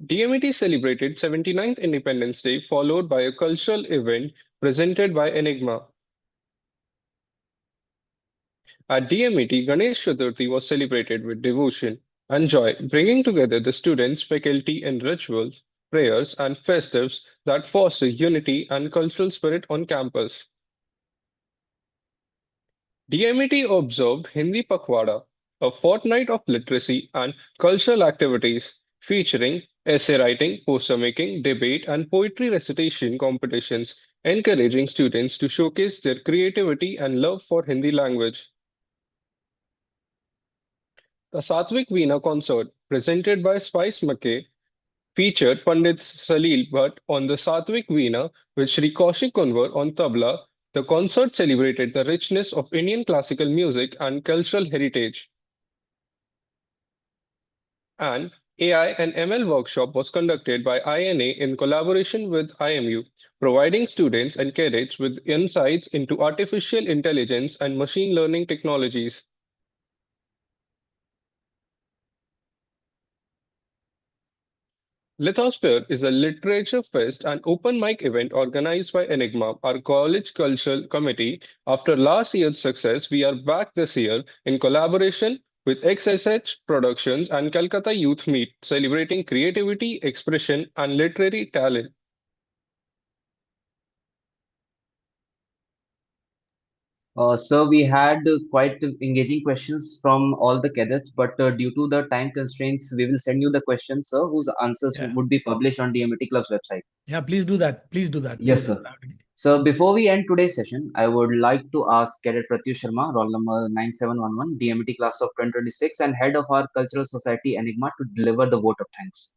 DMET celebrated 79th Independence Day, followed by a cultural event presented by Enigma. At DMET, Ganesh Chaturthi was celebrated with devotion and joy, bringing together the students, faculty, in rituals, prayers, and festives that foster unity and cultural spirit on campus. DMET observed Hindi Pakhwada, a fortnight of literacy and cultural activities featuring essay writing, poster making, debate, and poetry recitation competitions, encouraging students to showcase their creativity and love for Hindi language. The Satvik Veena concert, presented by Spice McKay, featured Pandit Salil Bhatt on the Satvik Veena with Sri Kaushik Kunwar on tabla. The concert celebrated the richness of Indian classical music and cultural heritage. An AI and ML workshop was conducted by INA in collaboration with IMU, providing students and cadets with insights into artificial intelligence and machine learning technologies. Lithosphere is a literature fest and open mic event organized by Enigma, our college cultural committee. After last year's success, we are back this year in collaboration with XSH Productions and Calcutta Youth Meet, celebrating creativity, expression, and literary talent. Sir, we had quite engaging questions from all the cadets, but due to the time constraints, we will send you the questions, sir, whose answers Yeah. would be published on DMET Club's website. Yeah, please do that. Please do that. Yes, Please. sir. So before we end today's session, I would like to ask Cadet Pratyush Sharma, roll number 9711, DMET class of 2026 and head of our Cultural Society Enigma to deliver the vote of thanks.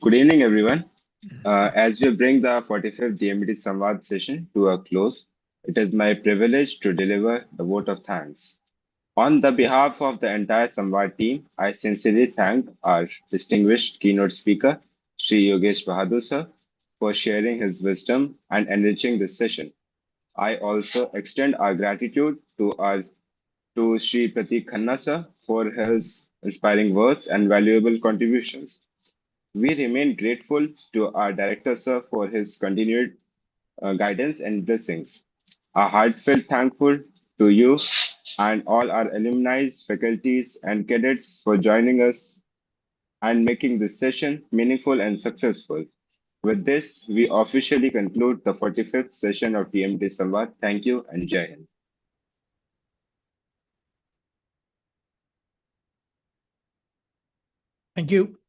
Good evening, everyone. As we bring the 45th DMET Samvaad session to a close, it is my privilege to deliver the vote of thanks. On the behalf of the entire Samvaad team, I sincerely thank our distinguished keynote speaker, Sri Yogesh Bahadur sir, for sharing his wisdom and enriching this session. I also extend our gratitude to Sri Pratik Khanna sir for his inspiring words and valuable contributions. We remain grateful to our Director Sir for his continued guidance and blessings. A heartfelt thankful to you and all our alumni, faculties, and cadets for joining us and making this session meaningful and successful. With this, we officially conclude the 45th session of DMT Samvad. Thank you and Jai Hind. Thank you.